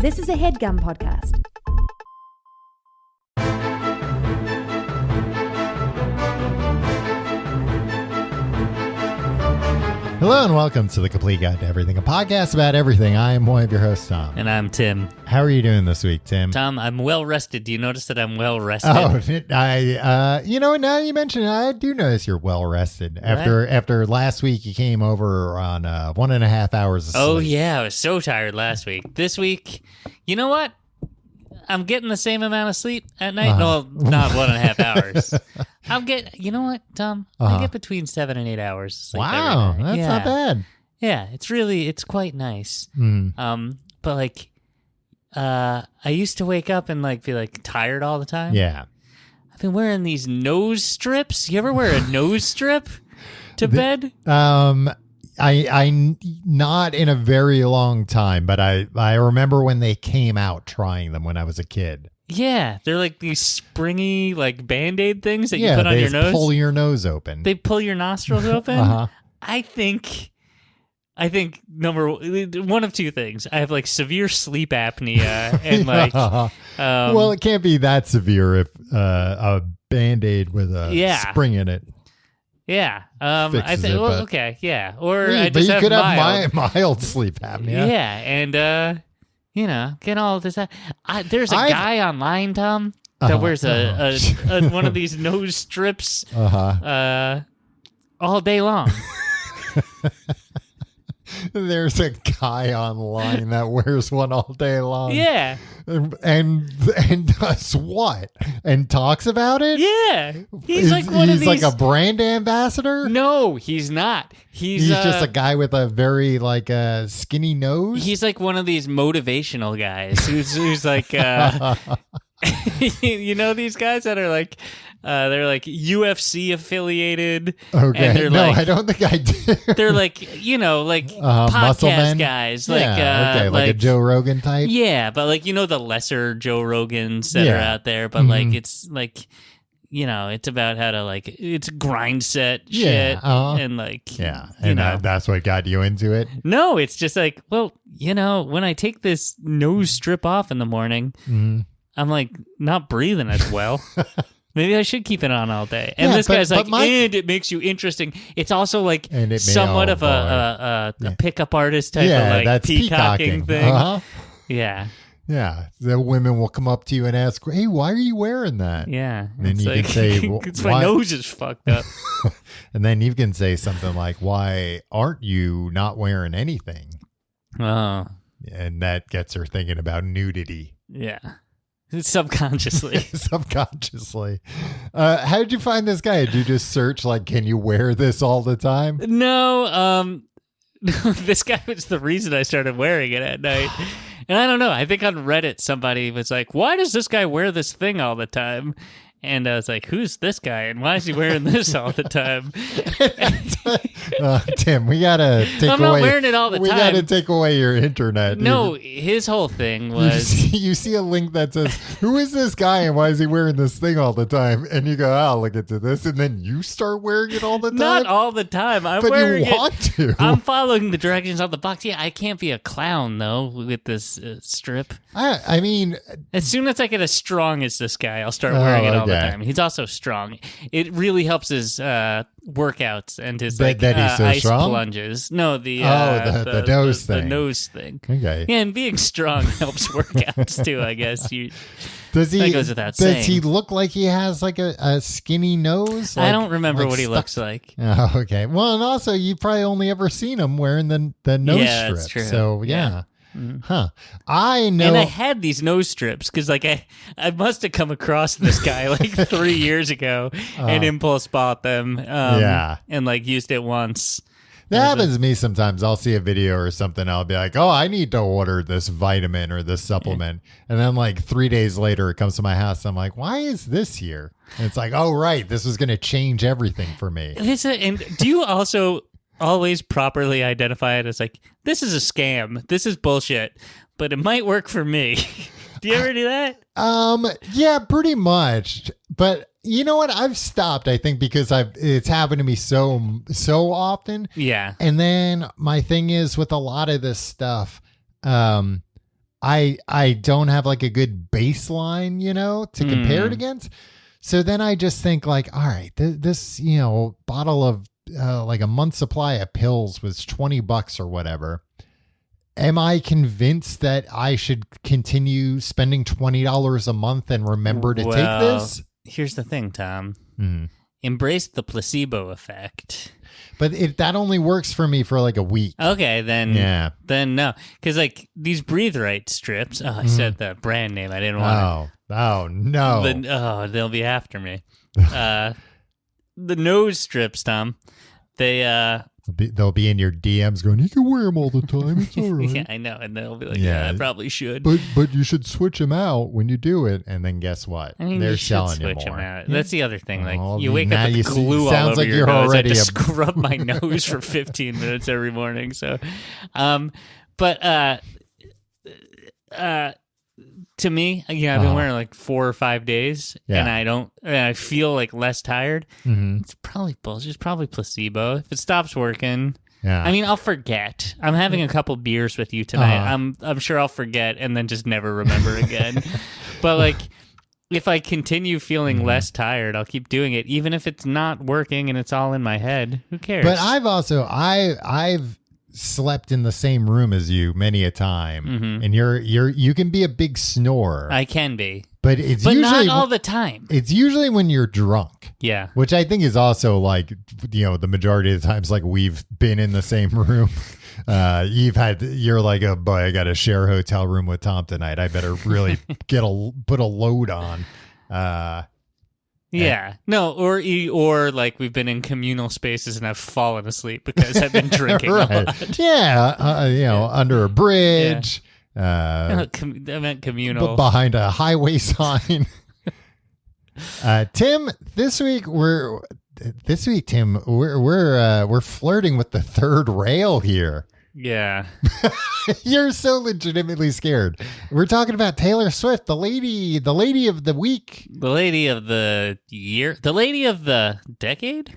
This is a HeadGum podcast. Hello and welcome to The Complete Guide to Everything, a podcast about everything. I am one of your hosts, Tom. And I'm Tim. How are you doing this week, Tim? Tom, I'm well rested. Do you notice that I'm well rested? Oh, you know what? Now you mention it, I do notice you're well rested. After last week, you came over on 1.5 hours of sleep. Oh, yeah. I was so tired last week. This week, you know what? I'm getting the same amount of sleep at night. No, not 1.5 hours. You know what, Tom? I get between 7 and 8 hours of sleep. Wow, every night. that's not bad. Yeah, it's quite nice. But like, I used to wake up and like be like tired all the time. Yeah. I've been wearing these nose strips. You ever wear a nose strip to bed? I not in a very long time, but I remember when they came out trying them when I was a kid. Yeah, they're like these springy like Band-Aid things that you put on your nose. They pull your nose open. They pull your nostrils open. I think one of two things. I have like severe sleep apnea and like well, it can't be that severe if a Band-Aid with a spring in it. Yeah. I think. Well, okay. Yeah. Or yeah, I just but you could have mild. mild sleep apnea. Yeah, and get all this. There's a guy online, Tom, that wears a one of these nose strips all day long. There's a guy online that wears one all day long. Yeah. And does what? And talks about it? Yeah. He's like like a brand ambassador? No, he's not. He's just a guy with a very like skinny nose? He's like one of these motivational guys who's like you know these guys that are like they're like UFC affiliated. Okay. And they're I don't think I do. They're like, podcast guys. Like a Joe Rogan type. Yeah, but like, the lesser Joe Rogans that are out there. But like, it's like, it's about how to like, it's grind set shit. And like, that's what got you into it? No, it's just like, well, when I take this nose strip off in the morning, I'm like not breathing as well. Maybe I should keep it on all day. And this guy's like, and it makes you interesting. It's also like somewhat of a pickup artist type of like that's peacocking thing. Yeah. Yeah. The women will come up to you and ask, hey, why are you wearing that? Yeah. And then you can say, it's my nose is fucked up. And then you can say something like, why aren't you not wearing anything? Oh. And that gets her thinking about nudity. Yeah. Subconsciously. How did you find this guy? Did you just search like, can you wear this all the time? No, this guy was the reason I started wearing it at night. And I don't know. I think on Reddit somebody was like, why does this guy wear this thing all the time? And I was like, who's this guy? And why is he wearing this all the time? Tim, we got to take away... I'm not wearing it all the time. We got to take away your internet. No, his whole thing was... You see a link that says, who is this guy and why is he wearing this thing all the time? And you go, I'll look into this. And then you start wearing it all the time? Not all the time. I'm but wearing you want to. I'm following the directions on the box. Yeah, I can't be a clown, though, with this strip. I mean... As soon as I get as strong as this guy, I'll start wearing it all the time. He's also strong. It really helps his workouts and his ice strong? Plunges. No, the nose thing. The nose thing. Okay. Yeah, and being strong helps workouts too, I guess. That goes without saying. Does he look like he has like a skinny nose? I don't remember what he looks like. Oh, okay. Well, and also you've probably only ever seen him wearing the nose strip. That's true. So yeah. Huh. I know. And I had these nose strips because like I must have come across this guy like 3 years ago and impulse bought them. And like used it once. That happens to me sometimes. I'll see a video or something. I'll be like, oh, I need to order this vitamin or this supplement. And then like 3 days later, it comes to my house. I'm like, why is this here? And it's like, oh, right. This was going to change everything for me. And do you also always properly identify it as like, this is a scam, this is bullshit, but it might work for me? Do you ever do that? Yeah, pretty much. But you know what? I've stopped, I think, because it's happened to me so often. Yeah. And then my thing is with a lot of this stuff, I don't have like a good baseline, to compare it against. So then I just think like, all right, this, bottle of like a month's supply of pills was $20 or whatever. Am I convinced that I should continue spending $20 a month and remember to take this? Here's the thing, Tom. Embrace the placebo effect. But that only works for me for like a week. Okay, then no. Because like these Breathe Right strips, I said the brand name. I didn't want to. Oh, no. They'll be after me. The nose strips, Tom, they'll be in your DMs going, you can wear them all the time. It's all right. Yeah, I know. And they'll be like, yeah, I probably should. But you should switch them out when you do it. And then guess what? I mean, they're you selling should switch you more. them out. That's the other thing. Like you well, wake up with glue all over like your you're nose. Already I have to scrub my nose for 15 minutes every morning. So, to me, I've been wearing like 4 or 5 days, and I feel like less tired. It's probably bullshit. It's probably placebo. If it stops working, I mean, I'll forget. I'm having a couple beers with you tonight. I'm sure I'll forget and then just never remember again. But like, if I continue feeling less tired, I'll keep doing it, even if it's not working and it's all in my head. Who cares? But I've slept in the same room as you many a time, and you can be a big snorer. I can be, but usually not all the time. It's usually when you're drunk. Yeah, which I think is also like the majority of the times like we've been in the same room. You're like, oh boy, I got to share a hotel room with Tom tonight. I better really put a load on. Yeah, no, or like we've been in communal spaces and I've fallen asleep because I've been drinking a lot. Yeah, under a bridge. I meant communal. Behind a highway sign. Tim, this week we're flirting with the third rail here. Yeah. You're so legitimately scared. We're talking about Taylor Swift, the lady of the week, the lady of the year, the lady of the decade.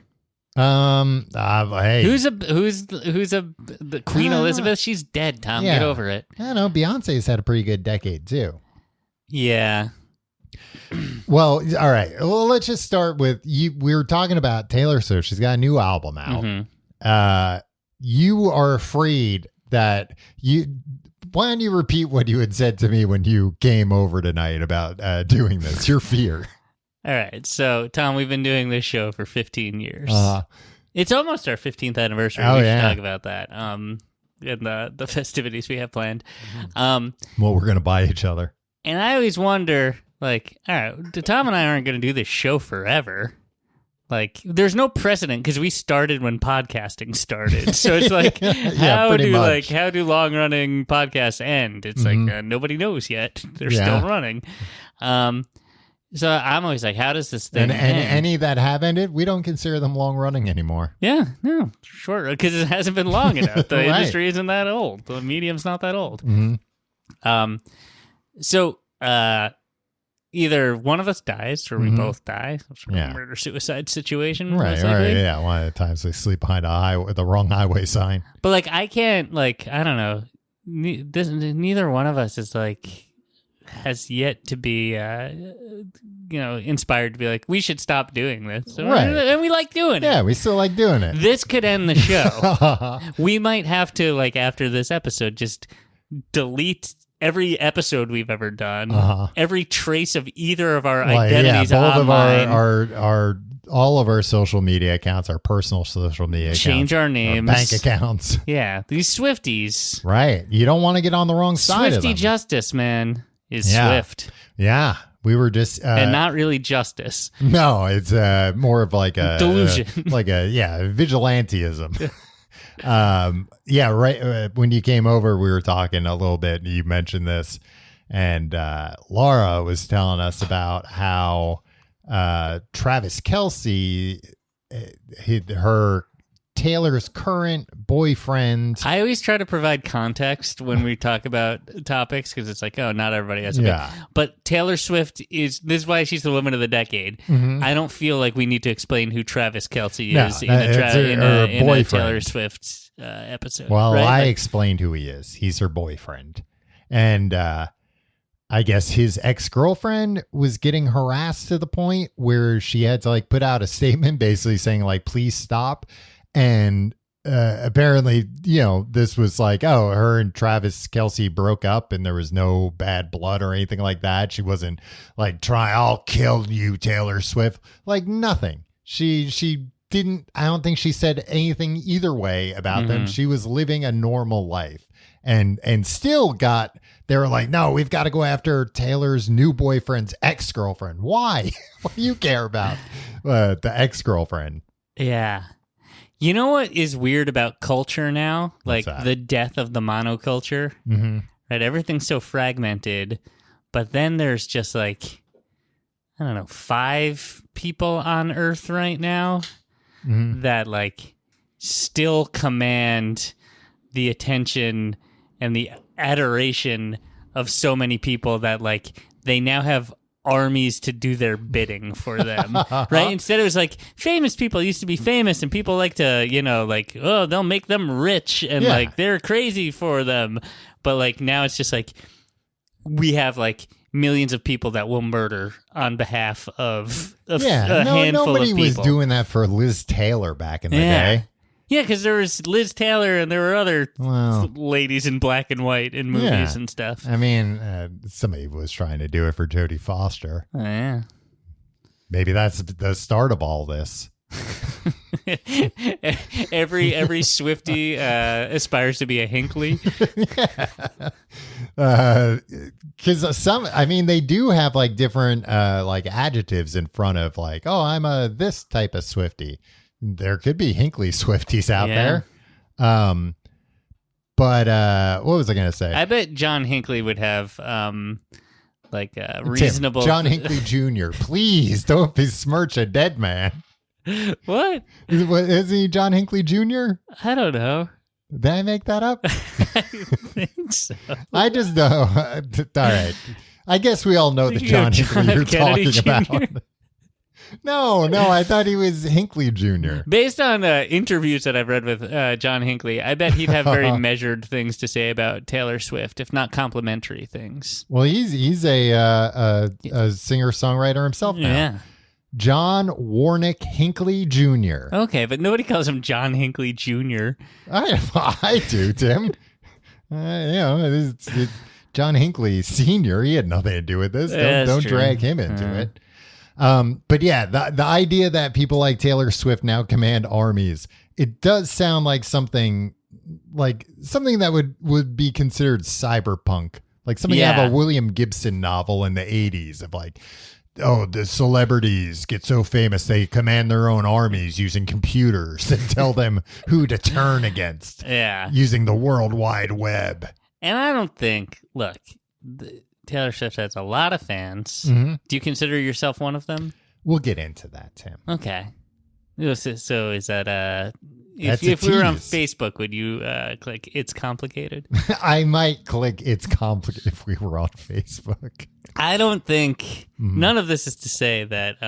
Hey, who's the Queen Elizabeth? She's dead, Tom. Yeah. Get over it. I don't know. Beyonce's had a pretty good decade too. Yeah. Well, all right. Well, let's just start with you. We were talking about Taylor Swift. She's got a new album out. You are afraid that why don't you repeat what you had said to me when you came over tonight about doing this? Your fear. All right. So, Tom, we've been doing this show for 15 years. It's almost our 15th anniversary. We should talk about that. And the festivities we have planned. Well, we're going to buy each other. And I always wonder, like, all right, Tom and I aren't going to do this show forever. Like, there's no precedent because we started when podcasting started. So it's like, how do long running podcasts end? It's like nobody knows yet. They're still running. So I'm always like, how does this thing end? And any that have ended, we don't consider them long running anymore. Yeah, no, short because it hasn't been long enough. The industry isn't that old. The medium's not that old. So either one of us dies or we both die. Murder-suicide situation. Right, yeah. One of the times they sleep behind the wrong highway sign. But, like, I can't, like, I don't know. Neither one of us is, like, has yet to be, inspired to be like, we should stop doing this. Right. And we like doing it. Yeah, we still like doing it. This could end the show. We might have to, like, after this episode, just delete every episode we've ever done, every trace of either of our identities online. Our all of our social media accounts, our personal social media accounts. Change our names. Our bank accounts. Yeah, these Swifties. Right. You don't want to get on the wrong side of them. Swiftie justice, man, is Swift. Yeah. We were just... and not really justice. No, it's more of like a... delusion. Vigilantism. Right. When you came over, we were talking a little bit. You mentioned this, and Laura was telling us about how Travis Kelce, Taylor's current boyfriend. I always try to provide context when we talk about topics because it's like, oh, not everybody has a But Taylor Swift this is why she's the woman of the decade. I don't feel like we need to explain who Travis Kelce is in a Taylor Swift episode. Well, right? I explained who he is. He's her boyfriend. And I guess his ex-girlfriend was getting harassed to the point where she had to like put out a statement basically saying like, please stop. And apparently, this was like, oh, her and Travis Kelce broke up and there was no bad blood or anything like that. She wasn't like, I'll kill you, Taylor Swift. Like nothing. She didn't, I don't think she said anything either way about them. She was living a normal life and still they were like, no, we've got to go after Taylor's new boyfriend's ex-girlfriend. Why? What do you care about the ex-girlfriend? Yeah. You know what is weird about culture now? What's like that? the death of the monoculture. Right? Everything's so fragmented, but then there's just like, I don't know, 5 people on Earth right now that like still command the attention and the adoration of so many people that like they now have armies to do their bidding for them, right? Instead it was like famous people used to be famous and people like to, like, oh, they'll make them rich and like they're crazy for them. But like now it's just like we have like millions of people that will murder on behalf of a handful of people. Nobody was doing that for Liz Taylor back in the day. Yeah, because there was Liz Taylor and there were other ladies in black and white in movies and stuff. I mean, somebody was trying to do it for Jodie Foster. Oh, yeah. Maybe that's the start of all this. every Swiftie aspires to be a Hinckley. Because they do have like different like adjectives in front of like, oh, I'm a this type of Swiftie. There could be Hinckley Swifties out there. But what was I going to say? I bet John Hinckley would have like a reasonable... John Hinckley Jr., please don't besmirch a dead man. What? Isn't he John Hinckley Jr.? I don't know. Did I make that up? I think so. I just know. All right. I guess we all know the John Hinckley you're Kennedy talking Jr.? about. No, I thought he was Hinckley Jr. Based on interviews that I've read with John Hinckley, I bet he'd have very measured things to say about Taylor Swift, if not complimentary things. Well, he's a singer-songwriter himself now. Yeah. John Warnick Hinckley Jr. Okay, but nobody calls him John Hinckley Jr. I do, Tim. John Hinckley Sr., he had nothing to do with this. Don't drag him into it. But yeah, the idea that people like Taylor Swift now command armies, it does sound like something that would be considered cyberpunk, like something out of a William Gibson novel in the 80s of like, oh, the celebrities get so famous they command their own armies using computers and tell them who to turn against using the World Wide Web. And I don't think, look, Taylor Swift has a lot of fans. Do you consider yourself one of them? We'll get into that, Tim. Okay. So is that if we were on Facebook, would you click It's Complicated? I might click It's Complicated if we were on Facebook. I don't think none of this is to say that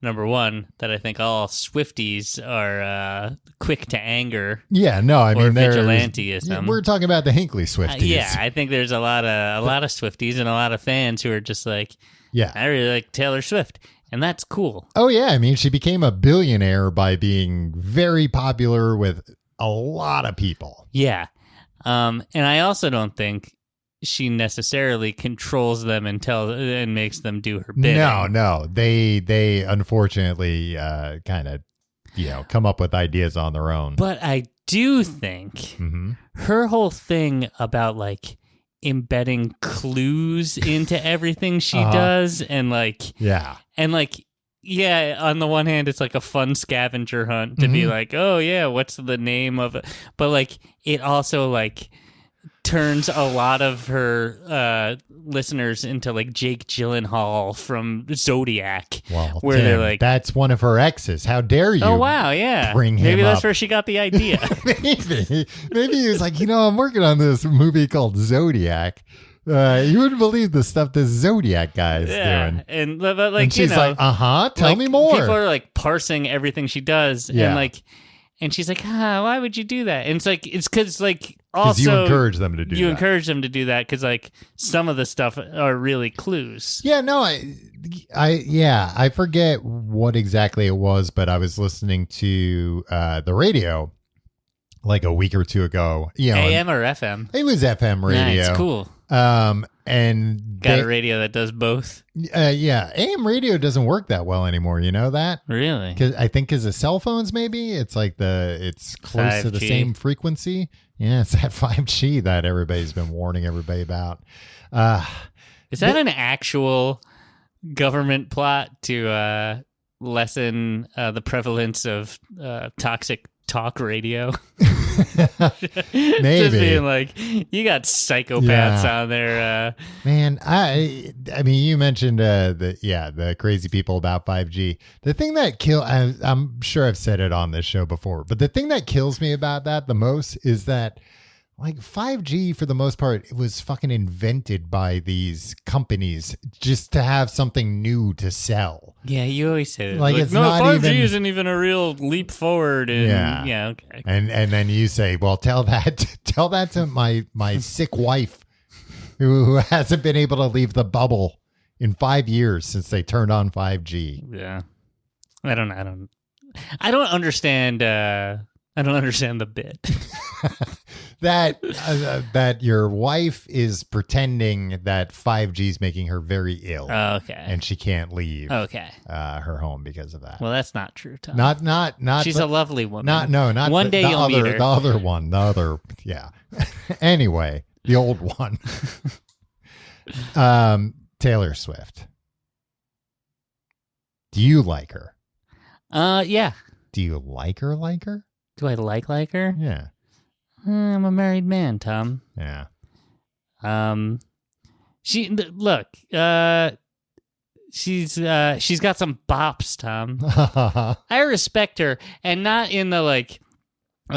number one, that I think all Swifties are quick to anger. Yeah, no, I mean vigilanteism. We're talking about the Hinckley Swifties. Yeah, I think there's a lot of Swifties and a lot of fans who are just like, I really like Taylor Swift. And that's cool. Oh, yeah. I mean, she became a billionaire by being very popular with a lot of people. Yeah. And I also don't think she necessarily controls them and makes them do her bidding. No. They unfortunately kind of, come up with ideas on their own. But I do think her whole thing about like embedding clues into everything she does and like on the one hand it's like a fun scavenger hunt to be like, oh yeah, what's the name of it, but like it also like turns a lot of her listeners into like Jake Gyllenhaal from Zodiac, where they're like, that's one of her exes, how dare you? Oh wow, yeah, bring him maybe that's up. where she got the idea. maybe he was like, I'm working on this movie called Zodiac. You wouldn't believe the stuff this Zodiac guy is doing. And but like, and she's like, tell me more. People are like parsing everything she does, and like, and she's like, why would you do that? And it's like, it's because like Because you encourage them to do that. You encourage them to do that because, like, some of the stuff are really clues. Yeah, no, I forget what exactly it was, but I was listening to the radio like a week or two ago. AM or FM? It was FM radio. Nice, cool. And got a radio that does both. Yeah, AM radio doesn't work that well anymore. You know that? Really? Because of cell phones, maybe it's like it's close 5G. to the same frequency. Yeah, it's that 5G that everybody's been warning everybody about. Is that an actual government plot to lessen the prevalence of toxic talk radio? Maybe. Just being like, you got psychopaths on there. Man, I mean, you mentioned the crazy people about 5G. The thing that I'm sure I've said it on this show before, but the thing that kills me about that the most is that, like, 5G, for the most part, it was fucking invented by these companies just to have something new to sell. Yeah, you always say that. Like, it's no, not 5G isn't even a real leap forward. Yeah, okay. And then you say, well, tell that to my sick wife who hasn't been able to leave the bubble in 5 years since they turned on 5G. Yeah, I don't understand. I don't understand the bit. that your wife is pretending that 5G is making her very ill. Okay. And she can't leave. Okay. Her home because of that. Well, that's not true, Tom. Not. She's a lovely woman. Not one day you'll meet her. The other one. The other. Yeah. Anyway, the old one. Taylor Swift. Do you like her? Yeah. Do you like her? Do I like her? Yeah. I'm a married man, Tom. Yeah. She's got some bops, Tom. I respect her, and not in the like, we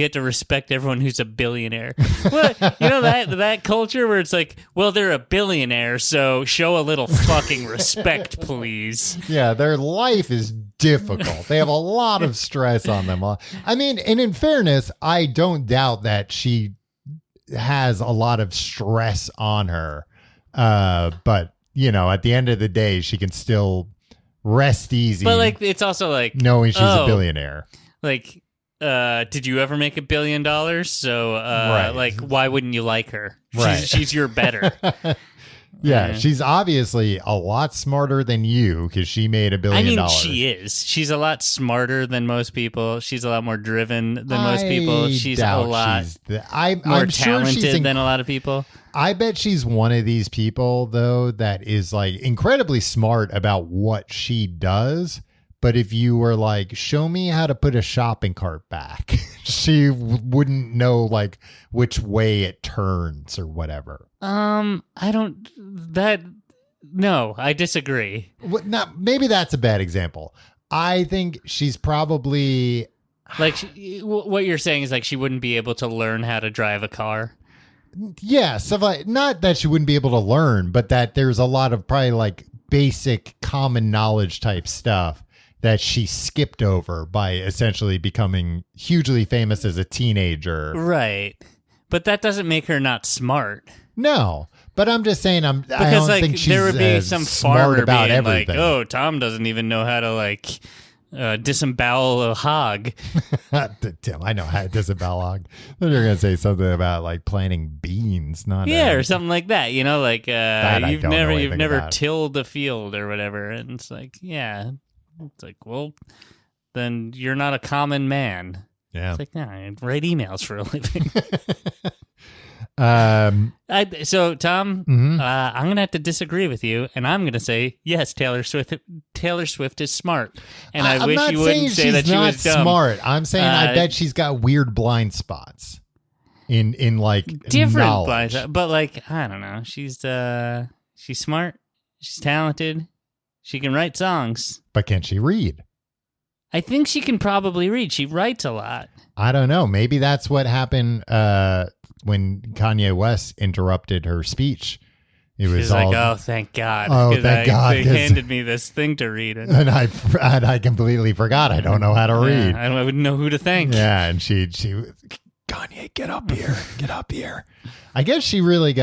have to respect everyone who's a billionaire. Well, you know that culture where it's like, well, they're a billionaire, so show a little fucking respect, please. Yeah, their life is difficult. They have a lot of stress on them. I mean, and in fairness, I don't doubt that she has a lot of stress on her. But, you know, at the end of the day, she can still rest easy. But, like, it's also like, knowing she's a billionaire. Like, did you ever make $1 billion? So, right. Like, why wouldn't you like her? Right. She's your better. Yeah, she's obviously a lot smarter than you because she made $1 billion. I mean, she is. She's a lot smarter than most people. She's a lot more driven than most people. She's a lot more talented than a lot of people. I bet she's one of these people, though, that is like incredibly smart about what she does. But if you were like, show me how to put a shopping cart back, she wouldn't know like which way it turns or whatever. I disagree. Maybe that's a bad example. I think she's probably like, what you're saying is like she wouldn't be able to learn how to drive a car. Yeah, stuff like, not that she wouldn't be able to learn, but that there's a lot of probably like basic common knowledge type stuff that she skipped over by essentially becoming hugely famous as a teenager. Right. But that doesn't make her not smart. No. But I'm just saying, I don't like, think she's there would be some smart farmer about being everything. Like, oh, Tom doesn't even know how to like disembowel a hog. Tim, I know how to disembowel a hog. Then you're gonna say something about like planting beans, not or something like that. You know, like you've never tilled a field or whatever, and it's like, yeah, it's like, well, then you're not a common man. Yeah, it's like, nah, I write emails for a living. So Tom, I'm gonna have to disagree with you, and I'm gonna say yes. Taylor Swift is smart, and I wish you wouldn't say that she was dumb. Smart. I'm saying I bet she's got weird blind spots in like different knowledge. blind spots, but like I don't know. She's smart. She's talented. She can write songs, but can she read? I think she can probably read. She writes a lot. I don't know. Maybe that's what happened when Kanye West interrupted her speech. It was like, oh, thank God. Oh, thank God. They handed me this thing to read. And I completely forgot. I don't know how to read. I wouldn't know who to thank. Yeah, and she Kanye, get up here. Get up here. I guess she really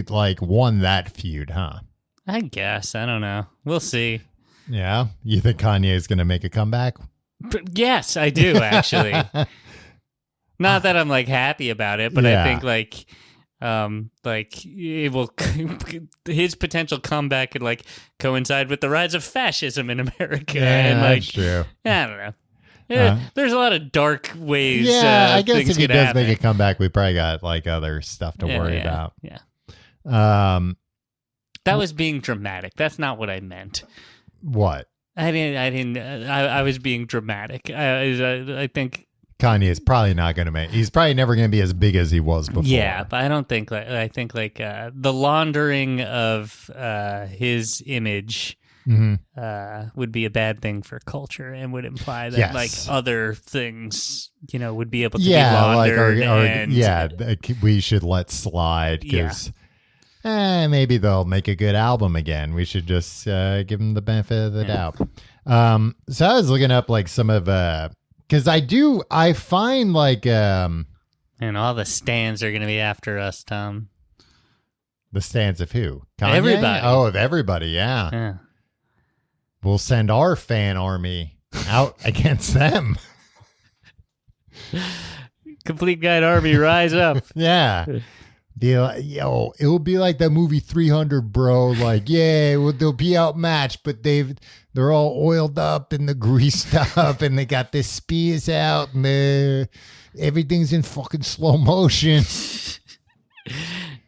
like won that feud, huh? I guess. I don't know. We'll see. Yeah. You think Kanye is going to make a comeback? Yes, I do, actually. Not that I'm like happy about it, but I think like it will his potential comeback could like coincide with the rise of fascism in America. Yeah, and like that's true. I don't know. There's a lot of dark ways. Yeah, I guess if he does happen. make a comeback, we probably got like other stuff to worry about. Yeah. That was being dramatic. That's not what I meant. What? I was being dramatic. I think Kanye is probably not going to make. He's probably never going to be as big as he was before. Yeah, but I don't think. I think the laundering of his image would be a bad thing for culture, and would imply that like other things, would be able to be laundered. We should let slide because maybe they'll make a good album again. We should just give them the benefit of the doubt. So I was looking up like some of because I find like and all the stands are going to be after us, Tom. The stands of who? Kanye? Everybody. Oh, of everybody, yeah. We'll send our fan army out against them. Complete Guide Army, rise up. Yeah. Be like, it'll be like that movie 300, bro. Like, they'll be outmatched, but they're all oiled up and they're greased up and they got their spears out and everything's in fucking slow motion.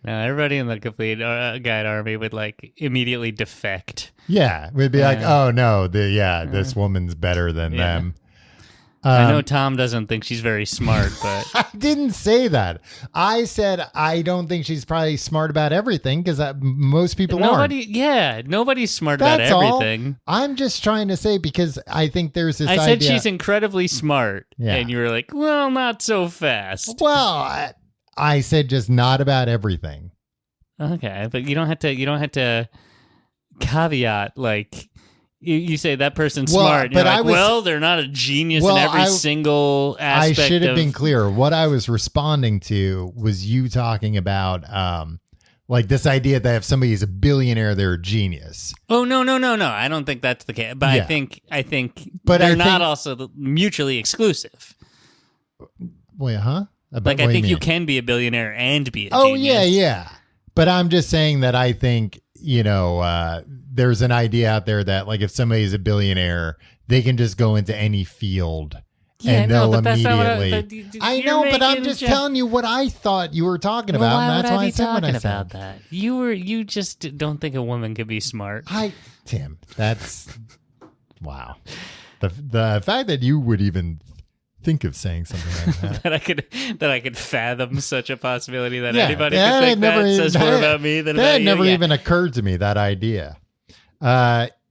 No, everybody in the Complete Guide Army would like immediately defect. Yeah, we'd be like, oh no, this woman's better than them. I know Tom doesn't think she's very smart, but I didn't say that. I said I don't think she's probably smart about everything because most people aren't. Yeah, nobody's smart about everything. I'm just trying to say because I think there's this I idea. said she's incredibly smart, and you were like, well, not so fast. Well, I said just not about everything. Okay, but you don't have to caveat like. You say that person's smart. But they're not a genius in every single aspect. I should have been clear. What I was responding to was you talking about like this idea that if somebody is a billionaire, they're a genius. Oh, no. I don't think that's the case. But I think they're not also mutually exclusive. Wait, huh? Like I think you can be a billionaire and be a genius. Oh, yeah. But I'm just saying that I think, there's an idea out there that like if somebody's a billionaire, they can just go into any field and they'll immediately. I know, but I'm just telling you what I thought you were talking about, and that's why I said what I said. About that. You just don't think a woman could be smart. Tim, that's wow. The fact that you would even think of saying something like that that I could fathom such a possibility that anybody could think that says more about me than about you. That never even occurred to me, that idea.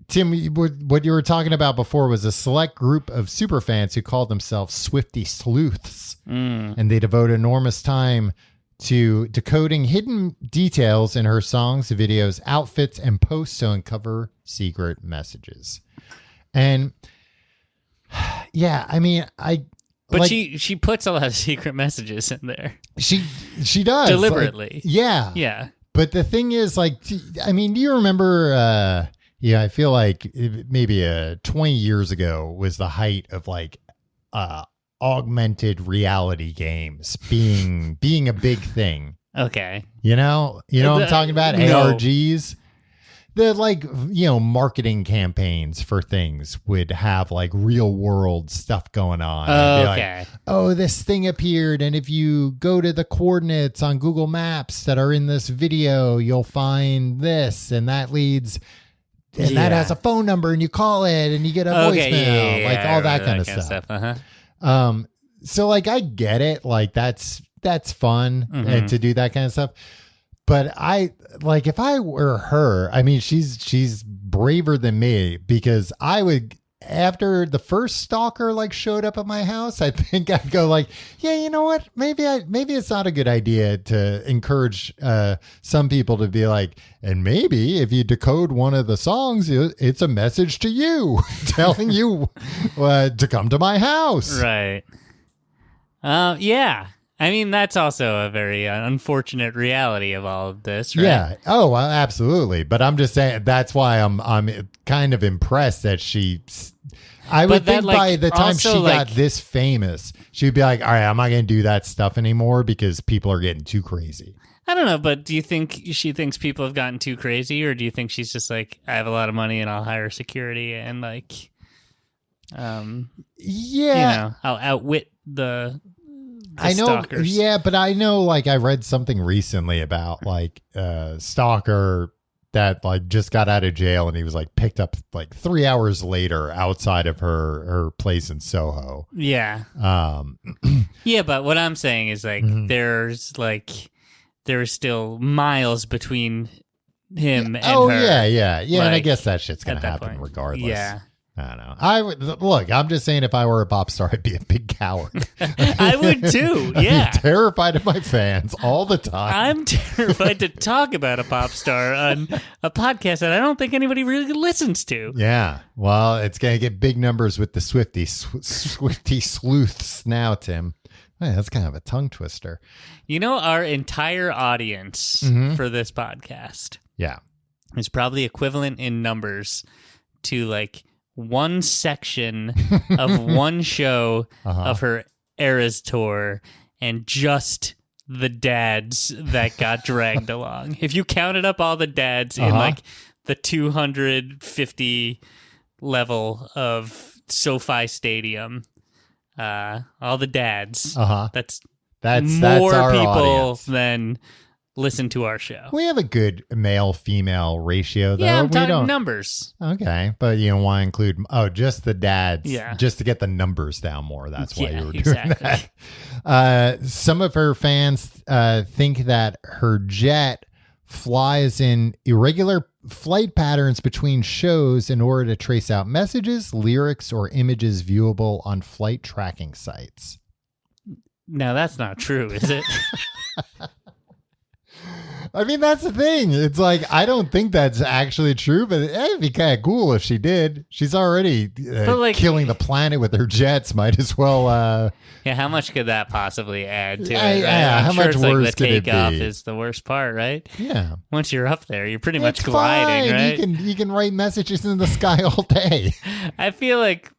Tim, what you were talking about before was a select group of superfans who called themselves Swiftie sleuths, and they devote enormous time to decoding hidden details in her songs, videos, outfits, and posts to uncover secret messages. And I mean, But like, she puts a lot of secret messages in there. She does deliberately. Like, yeah. But the thing is, like, I mean, do you remember? I feel like maybe 20 years ago was the height of like augmented reality games being a big thing. Okay. You know what I'm talking about? No. ARGs. The like, marketing campaigns for things would have like real world stuff going on. Okay. Like, oh, this thing appeared. And if you go to the coordinates on Google Maps that are in this video, you'll find this. And that leads, and that has a phone number and you call it and you get a voicemail, like all that kind of stuff. Uh-huh. So like, I get it. Like that's fun and to do that kind of stuff. But if I were her, I mean, she's braver than me because I would, after the first stalker like showed up at my house, I think I'd go like, yeah, you know what? Maybe it's not a good idea to encourage some people to be like, and maybe if you decode one of the songs, it's a message to you telling you to come to my house. Right. Yeah. I mean, that's also a very unfortunate reality of all of this, right? Yeah. Oh, well, absolutely. But I'm just saying that's why I'm kind of impressed that I would think by the time she got this famous, she'd be like, all right, I'm not going to do that stuff anymore because people are getting too crazy. I don't know, but do you think she thinks people have gotten too crazy, or do you think she's just like, I have a lot of money and I'll hire security and like, I'll outwit the stalkers. Yeah, but I know, like, I read something recently about like stalker that like just got out of jail and he was like picked up like 3 hours later outside of her place in Soho. Yeah. Yeah, but what I'm saying is like there's still miles between him and her. Oh yeah. Like, and I guess that shit's gonna happen regardless. Yeah. I don't know. Look, I'm just saying if I were a pop star, I'd be a big coward. I would too, yeah. I'd be terrified of my fans all the time. I'm terrified to talk about a pop star on a podcast that I don't think anybody really listens to. Yeah. Well, it's going to get big numbers with the Swiftie sleuths now, Tim. Man, that's kind of a tongue twister. You know, our entire audience for this podcast is probably equivalent in numbers to like one section of one show of her Eras tour and just the dads that got dragged along. If you counted up all the dads in like the 250 level of SoFi Stadium, all the dads, that's more our people audience than listen to our show. We have a good male-female ratio, though. Yeah, I'm talking numbers. Okay, but you don't want to include just the dads, just to get the numbers down more. That's why you were doing that. Some of her fans think that her jet flies in irregular flight patterns between shows in order to trace out messages, lyrics, or images viewable on flight tracking sites. Now, that's not true, is it? I mean, that's the thing. It's like, I don't think that's actually true, but it'd be kind of cool if she did. She's already killing the planet with her jets. Might as well. Yeah, how much could that possibly add to it? Right? Yeah, how much worse like the could it be? Takeoff is the worst part, right? Yeah. Once you're up there, you're pretty much gliding, fine. right? You can write messages in the sky all day. I feel like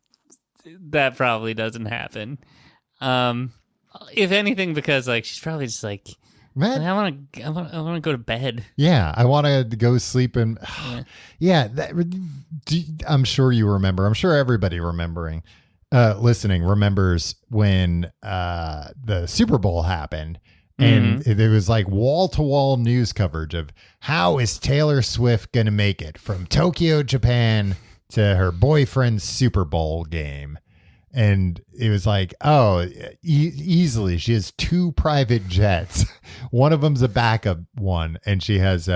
that probably doesn't happen. If anything, because like she's probably just like, man, I want to go to bed. Yeah, I want to go sleep and I'm sure you remember. I'm sure everybody listening remembers when the Super Bowl happened, and it was like wall-to-wall news coverage of how is Taylor Swift going to make it from Tokyo, Japan to her boyfriend's Super Bowl game. And it was like, easily. She has 2 private jets. One of them's a backup one. And she has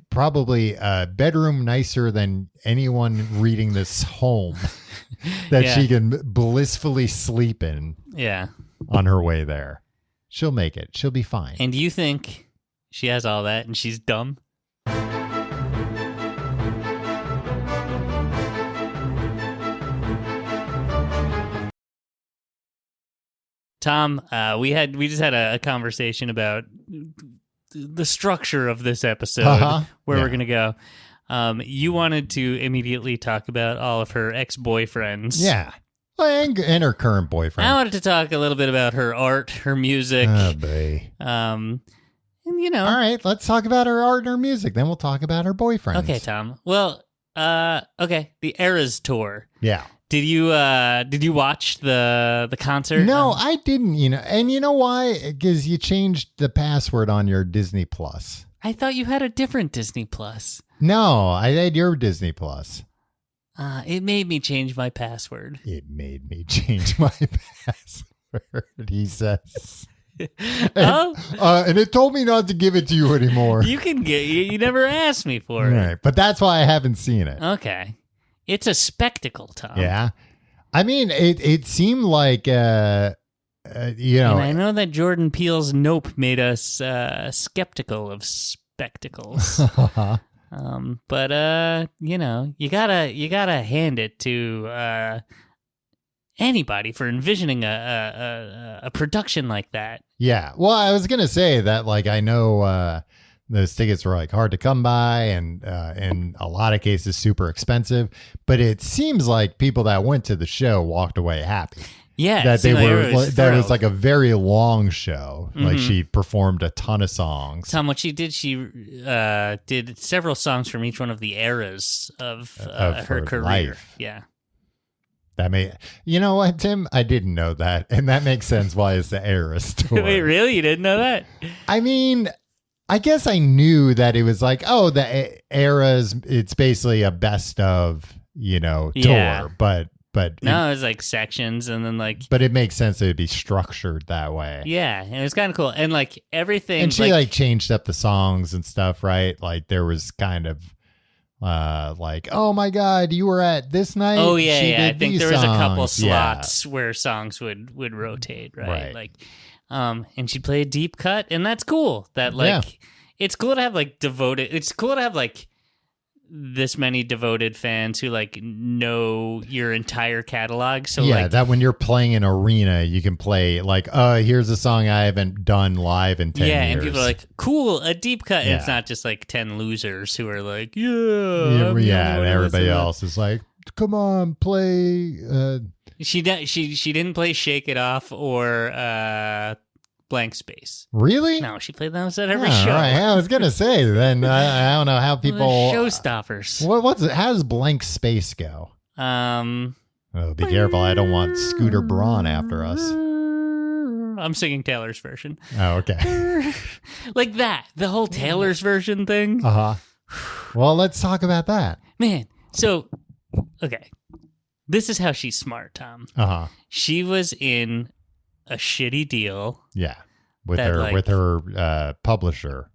probably a bedroom nicer than anyone reading this home that she can blissfully sleep in on her way there. She'll make it. She'll be fine. And do you think she has all that and she's dumb? Tom, we just had a conversation about the structure of this episode, where we're going to go. You wanted to immediately talk about all of her ex-boyfriends. Yeah. And her current boyfriend. I wanted to talk a little bit about her art, her music. Oh, boy. And, all right, let's talk about her art and her music. Then we'll talk about her boyfriends. Okay, Tom. Well, the Eras tour. Yeah. Did you watch the concert? No, I didn't, and you know why? Because you changed the password on your Disney Plus. I thought you had a different Disney Plus. No, I had your Disney Plus. It made me change my password. It made me change my password, he says. And it told me not to give it to you anymore. You never asked me for it. Right, but that's why I haven't seen it. Okay. It's a spectacle, Tom. Yeah. I mean, it seemed like, And I know that Jordan Peele's Nope made us skeptical of spectacles. But you gotta hand it to anybody for envisioning a production like that. Yeah. Well, I was going to say that, like, I know those tickets were like hard to come by and in a lot of cases super expensive, but it seems like people that went to the show walked away happy. Yeah. That they were, that was like a very long show. Mm-hmm. Like she performed a ton of songs. Tom, what she did did several songs from each one of the eras of her career. Life. Yeah. You know what, Tim? I didn't know that. And that makes sense why it's the Eras tour. Wait, really? You didn't know that? I mean, I guess I knew that it was like, oh, the Eras, it's basically a best of, tour. But no, it was like sections and then like. But it makes sense that it'd be structured that way. Yeah, and it was kind of cool. And like everything. And she like changed up the songs and stuff, right? Like there was kind of. Like, oh my God, you were at this night. Oh yeah. I think there was a couple slots where songs would rotate, right? Like, and she played deep cut, and that's cool. That like, it's cool to have like devoted. It's cool to have like this many devoted fans who like know your entire catalog. So yeah, that when you're playing an arena, you can play like, here's a song I haven't done live in 10 years. And people are like, cool, a deep cut. And it's not just like 10 losers who are like, and everybody else is like, come on, play. She didn't play Shake It Off or Blank Space. Really? No, she played those at every show. Right. I was gonna say. Then I don't know how people showstoppers. What's it? How does Blank Space go? Be careful! I don't want Scooter Braun after us. I'm singing Taylor's version. Oh, okay. Like that. The whole Taylor's version thing. Well, let's talk about that, man. So, okay, this is how she's smart, Tom. She was in a shitty deal. Yeah. With her publisher.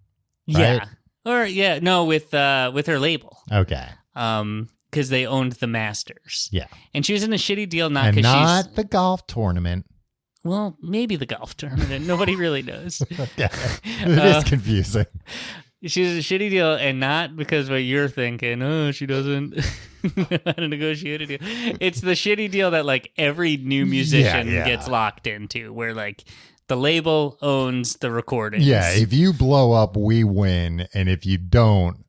Right? Yeah. With her label. Okay. Because they owned the Masters. Yeah. And she was in a shitty deal not the golf tournament. Well, maybe the golf tournament. Nobody really knows. Yeah. It is confusing. She was a shitty deal, and not because what you're thinking, she doesn't know how to negotiate a deal. It's the shitty deal that like every new musician gets locked into, where like the label owns the recordings. Yeah, if you blow up, we win, and if you don't,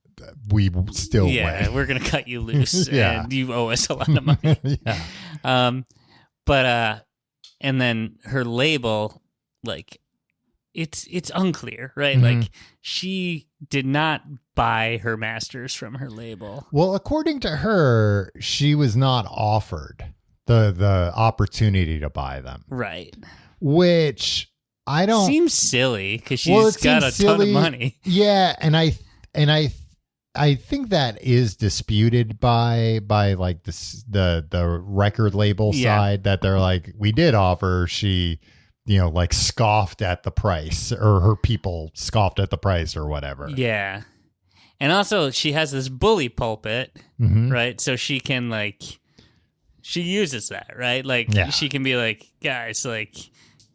we still win. Yeah, we're gonna cut you loose, and you owe us a lot of money. But and then her label, like. It's unclear, right? Mm-hmm. Like she did not buy her masters from her label. Well, according to her, she was not offered the opportunity to buy them. Right. Which I don't seems silly because she's got a ton of money. Yeah, and I think that is disputed by like the record label side, that they're like, we did offer, she like scoffed at the price, or her people scoffed at the price or whatever. Yeah. And also she has this bully pulpit, right? So she can like, she uses that, right? Like she can be like, guys, like,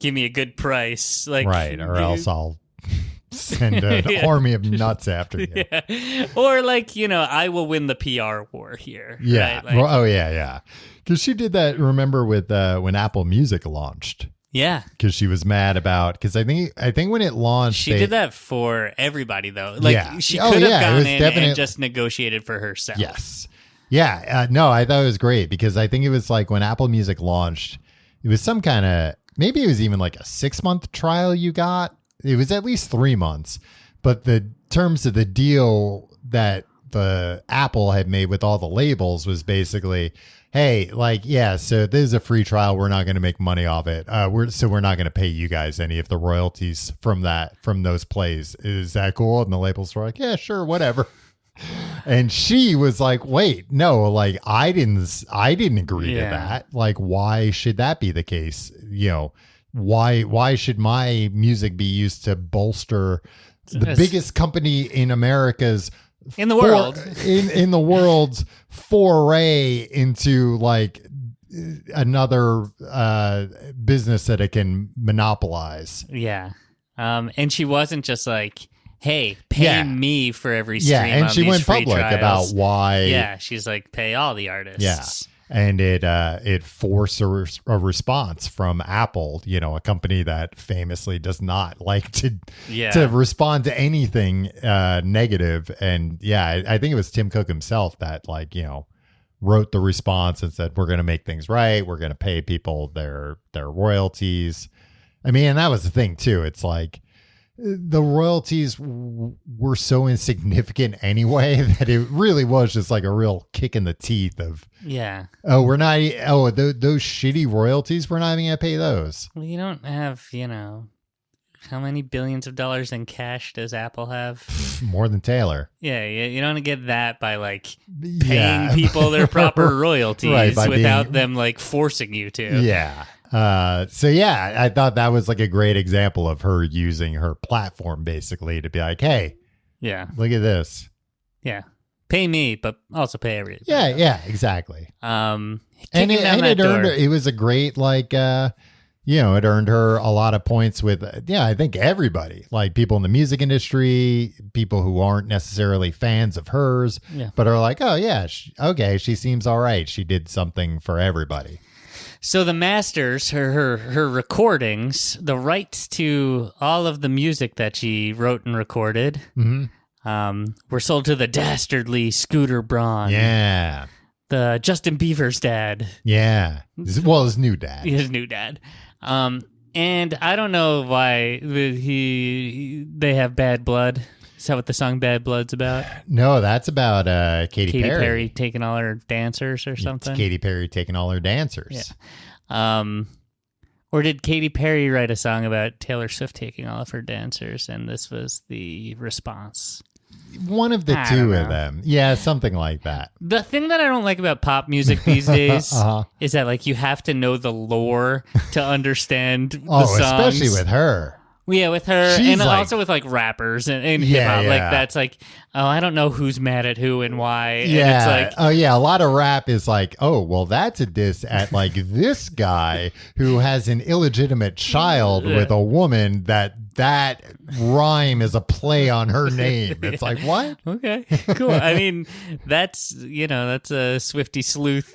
give me a good price. Like, right. Or else I'll send an army of nuts after you. Yeah. Or like, I will win the PR war here. Yeah. Right? Like, yeah. Because she did that, remember, with when Apple Music launched. Yeah, because she was mad about, because I think when it launched, she did that for everybody though. Like she could have gone in and just negotiated for herself. Yes, yeah, no, I thought it was great, because I think it was like when Apple Music launched, it was some kind of, maybe it was even like a 6-month trial you got. It was at least 3 months, but the terms of the deal that the Apple had made with all the labels was basically, hey, like, so this is a free trial. We're not going to make money off it. We're not going to pay you guys any of the royalties from those plays. Is that cool? And the labels were like, yeah, sure, whatever. And she was like, wait, no, like I didn't agree to that. Like, why should that be the case? Why should my music be used to bolster the biggest company in America's in the world in the world's foray into like another business that it can monopolize? And she wasn't just like, hey, pay me for every stream. And on she these went free public trials. about why. She's like, pay all the artists. and it forced a response from Apple, a company that famously does not like to respond to anything negative. And I think it was Tim Cook himself that wrote the response and said, we're going to make things right. We're going to pay people their royalties. I mean, and that was the thing too. It's like the royalties were so insignificant anyway that it really was just like a real kick in the teeth of, those shitty royalties, we're not even going to pay those. Well, you don't have, how many billions of dollars in cash does Apple have? More than Taylor. Yeah, you don't get that by paying people their proper royalties without them forcing you to. Yeah. I thought that was a great example of her using her platform basically to be like, hey, look at this. Yeah. Pay me, but also pay everybody. Yeah, exactly. And it earned her, it was a great it earned her a lot of points with, I think everybody, people in the music industry, people who aren't necessarily fans of hers, but are like, oh yeah, okay, she seems all right. She did something for everybody. So the masters, her recordings, the rights to all of the music that she wrote and recorded, were sold to the dastardly Scooter Braun. Yeah. The Justin Bieber's dad. Yeah. Well, his new dad. His new dad. And I don't know why they have bad blood. Is that what the song Bad Blood's about? No, that's about Katy Perry taking all her dancers or something. It's Katy Perry taking all her dancers. Yeah. Or did Katy Perry write a song about Taylor Swift taking all of her dancers, and this was the response? One of the two of them. Yeah, something like that. The thing that I don't like about pop music these days is that you have to know the lore to understand the songs. Especially with her. Yeah, with her, and also with rappers and hip hop. That's I don't know who's mad at who and why. Yeah. And it's a lot of rap is that's a diss at this guy who has an illegitimate child with a woman that rhyme is a play on her name. It's what? Okay, cool. I mean, that's a Swiftie sleuth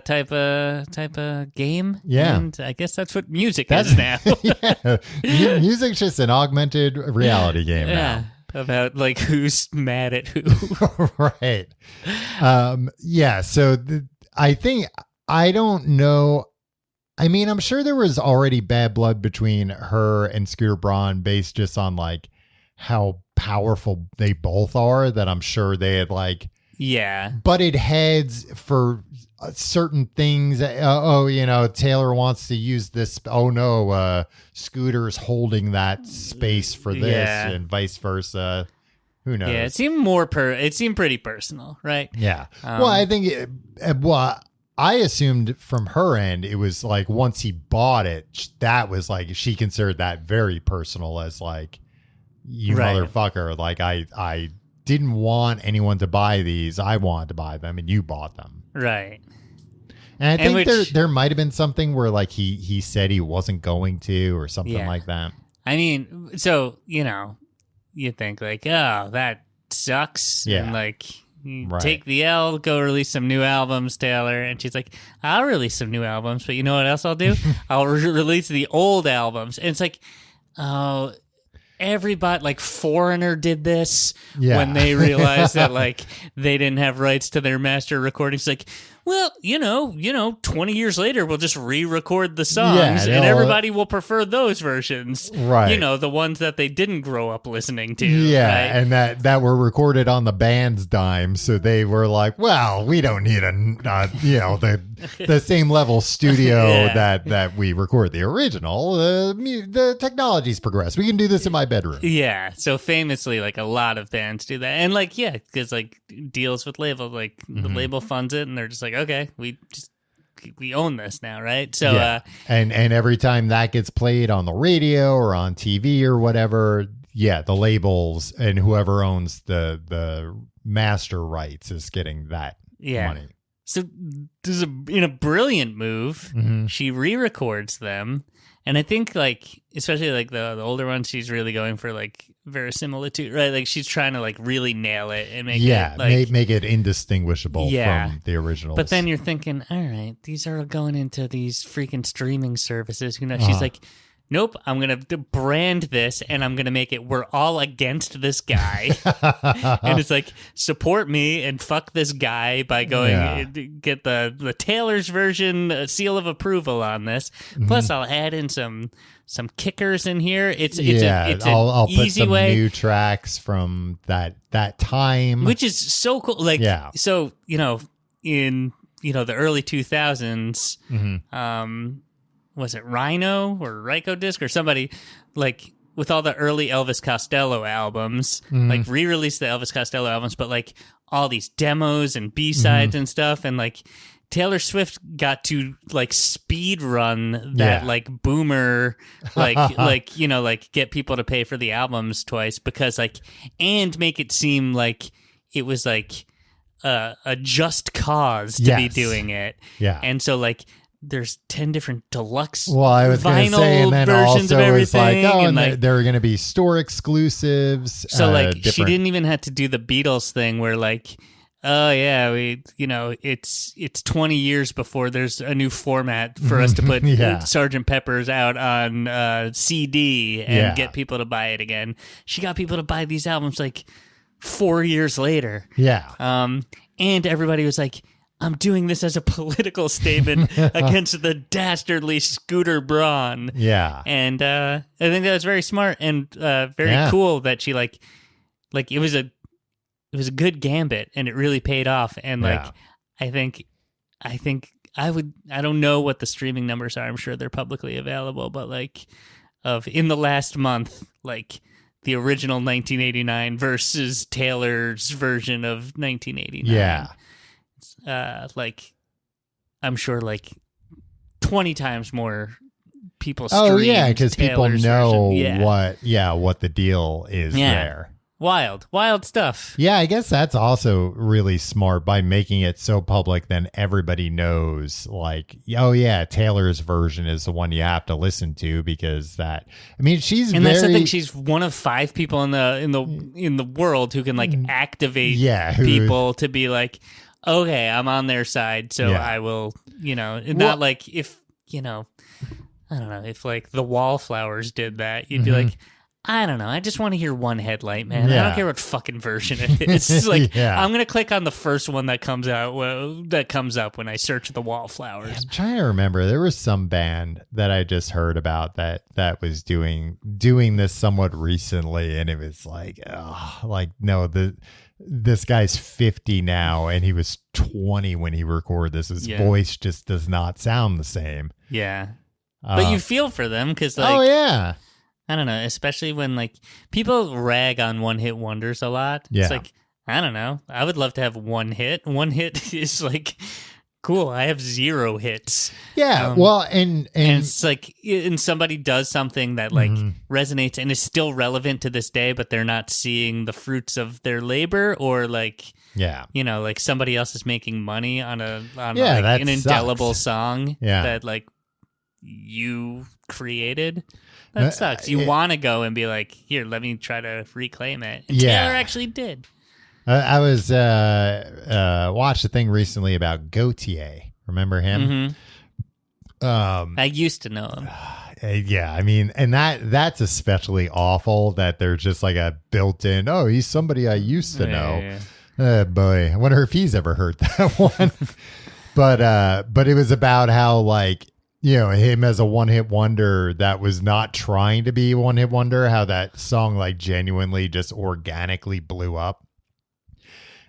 type of game. Yeah, and I guess that's what music is now. Yeah, music's just an augmented reality game now. About who's mad at who. Right. So I think I don't know. I mean, I'm sure there was already bad blood between her and Scooter Braun based just on how powerful they both are, that I'm sure they had butted heads for certain things. Taylor wants to use this. Oh no, Scooter's holding that space for this and vice versa. Who knows? Yeah, it seemed it seemed pretty personal, right? Yeah. I think I assumed from her end, it was once he bought it, that was she considered that very personal as you motherfucker. I didn't want anyone to buy these. I wanted to buy them and you bought them. Right. And I think there might have been something where he said he wasn't going to or something like that. I mean, so, you think oh, that sucks. Yeah. And take the L, go release some new albums, Taylor. And she's like, I'll release some new albums, but you know what else I'll do? I'll release the old albums. And it's oh, everybody, Foreigner did this when they realized that they didn't have rights to their master recordings. Well, 20 years later, we'll just re-record the songs and everybody will prefer those versions. Right. The ones that they didn't grow up listening to. Yeah, right? and that were recorded on the band's dime. So they were well, we don't need the same level studio that we record the original. The technology's progressed. We can do this in my bedroom. Yeah, so famously, a lot of bands do that. And because deals with labels, the label funds it and they're just okay, we own this now, right? So and every time that gets played on the radio or on TV or whatever, the labels and whoever owns the master rights is getting that money. So in a brilliant move, she re-records them And I think like, especially like the older ones, she's really going for like verisimilitude, right? Like she's trying to like really nail it and make it like, make it indistinguishable from the originals. But then you're thinking, all right, these are going into these freaking streaming services. You know, she's like, nope, I'm going to brand this and I'm going to make it, we're all against this guy. And it's like, support me and fuck this guy by going, get the Taylor's version seal of approval on this. Plus, I'll add in some kickers in here. I'll put easy some way. new tracks from that time. Which is so cool. Like, so, you know, in, you know, the early 2000s, was it Rhino or Ryko Disc or somebody like with all the early Elvis Costello albums, like re-released the Elvis Costello albums, but like all these demos and B-sides and stuff. And like Taylor Swift got to like speed run that like boomer, like, you know, like get people to pay for the albums twice because like, and make it seem like it was like a just cause to be doing it. Yeah. And so like, there's 10 different deluxe vinyl versions of everything. And there are going to be store exclusives. So like she didn't even have to do the Beatles thing where like, oh yeah, we, you know, it's 20 years before there's a new format for us to put Sgt. Pepper's out on CD and get people to buy it again. She got people to buy these albums like 4 years later. Yeah. And everybody was like, I'm doing this as a political statement against the dastardly Scooter Braun. Yeah. And I think that was very smart and very cool that she like it was a good gambit and it really paid off. And like I think I don't know what the streaming numbers are. I'm sure they're publicly available, but like in the last month, like the original 1989 versus Taylor's version of 1989. Yeah. Like I'm sure like 20 times more people streamed. Oh yeah, because people know version. what the deal is there. Wild stuff. Yeah, I guess that's also really smart by making it so public. Then everybody knows, like, oh yeah, Taylor's version is the one you have to listen to because that. I mean, that's the thing. She's one of 5 people in the world who can like activate people to be like, okay, I'm on their side, so I will, you know, not like if, you know, I don't know, if like the Wallflowers did that, you'd be like, I don't know, I just want to hear one headlight, man. I don't care what fucking version it is. It's like, I'm going to click on the first one that comes out, that comes up when I search the Wallflowers. I'm trying to remember, there was some band that I just heard about that was doing this somewhat recently, and it was like, no, this guy's 50 now and he was 20 when he recorded this. His voice just does not sound the same. Yeah. But you feel for them because like, oh yeah, I don't know, especially when like people rag on one-hit wonders a lot. Yeah. It's like, I don't know, I would love to have one hit. One hit is like, cool, I have 0 hits. Yeah, well, and it's like, and somebody does something that like resonates and is still relevant to this day, but they're not seeing the fruits of their labor, or like, you know, like somebody else is making money on like an indelible song that like you created. That sucks. You want to go and be like, here, let me try to reclaim it. And Taylor actually did. I was watched a thing recently about Gautier. Remember him? I used to know him. Yeah, I mean, and that's especially awful that there's just like a built-in, oh, he's somebody I used to know. Boy, I wonder if he's ever heard that one. But it was about how, like, you know, him as a one-hit wonder that was not trying to be a one-hit wonder, how that song like genuinely just organically blew up.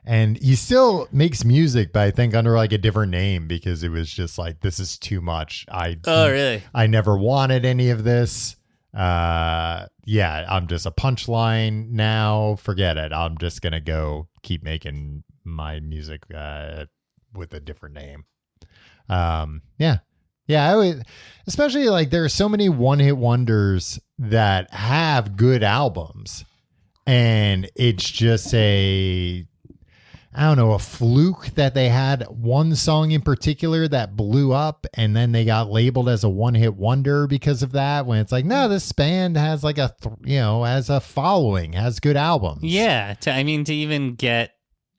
And he still makes music, but I think under like a different name because it was just like, this is too much. Really? I never wanted any of this. I'm just a punchline now. Forget it. I'm just going to go keep making my music with a different name. Yeah, I would, especially like there are so many one-hit wonders that have good albums, and it's just I don't know, a fluke that they had one song in particular that blew up and then they got labeled as a one-hit wonder because of that, when it's like, no, this band has like has a following, has good albums. Yeah. To even get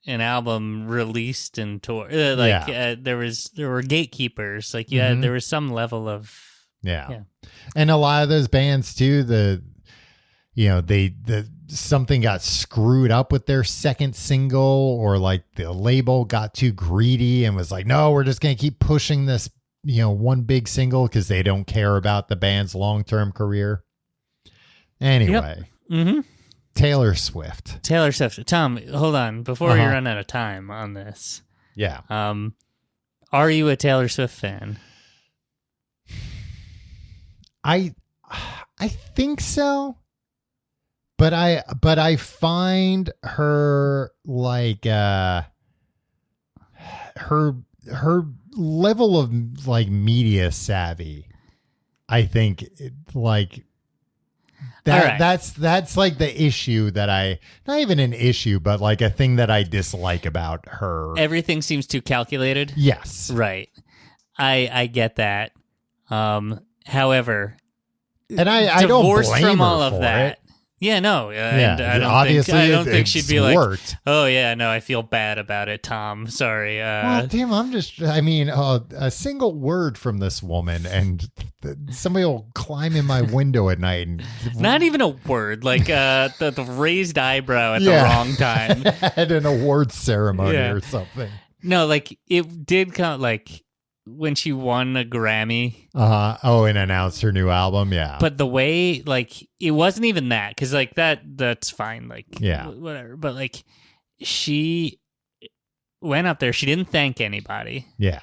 an album released and tour, there were gatekeepers. Like there was some level of and a lot of those bands too, something got screwed up with their second single, or like the label got too greedy and was like, no, we're just going to keep pushing this, one big single, because they don't care about the band's long-term career. Anyway, Taylor Swift. Tom, hold on. Before we run out of time on this. Yeah. Are you a Taylor Swift fan? I think so. But I find her like her level of like media savvy, I think like that that's like the issue that not even an issue, but like a thing that I dislike about her. Everything seems too calculated. Yes. Right. I get that. However, and I don't blame from her all of for that. It. Yeah, no. And I don't think she'd be like, oh, yeah, no, I feel bad about it, Tom. Sorry. Well, damn, a single word from this woman and somebody will climb in my window at night. And not even a word, like the raised eyebrow at the wrong time. At an awards ceremony or something. No, like it did come like when she won a Grammy. And announced her new album. Yeah. But the way, like, it wasn't even that, because like that's fine. Like, whatever. But like, she went up there. She didn't thank anybody. Yeah.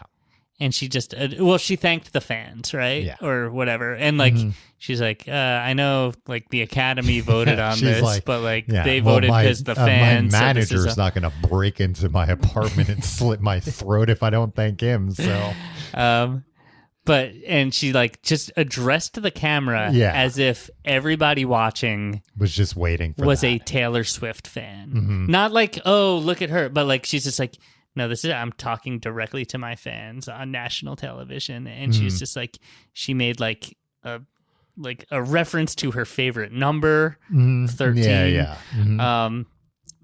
And she just, she thanked the fans, right? Yeah. Or whatever. And like, she's like, I know like the Academy voted on this, like, but like they voted because the fans. My manager's not going to break into my apartment and slit my throat if I don't thank him. So, and she like just addressed the camera as if everybody watching was just waiting for a Taylor Swift fan. Not like, oh, look at her, but like she's just like, no, I'm talking directly to my fans on national television. And she's just like, she made like a reference to her favorite number, 13. Yeah.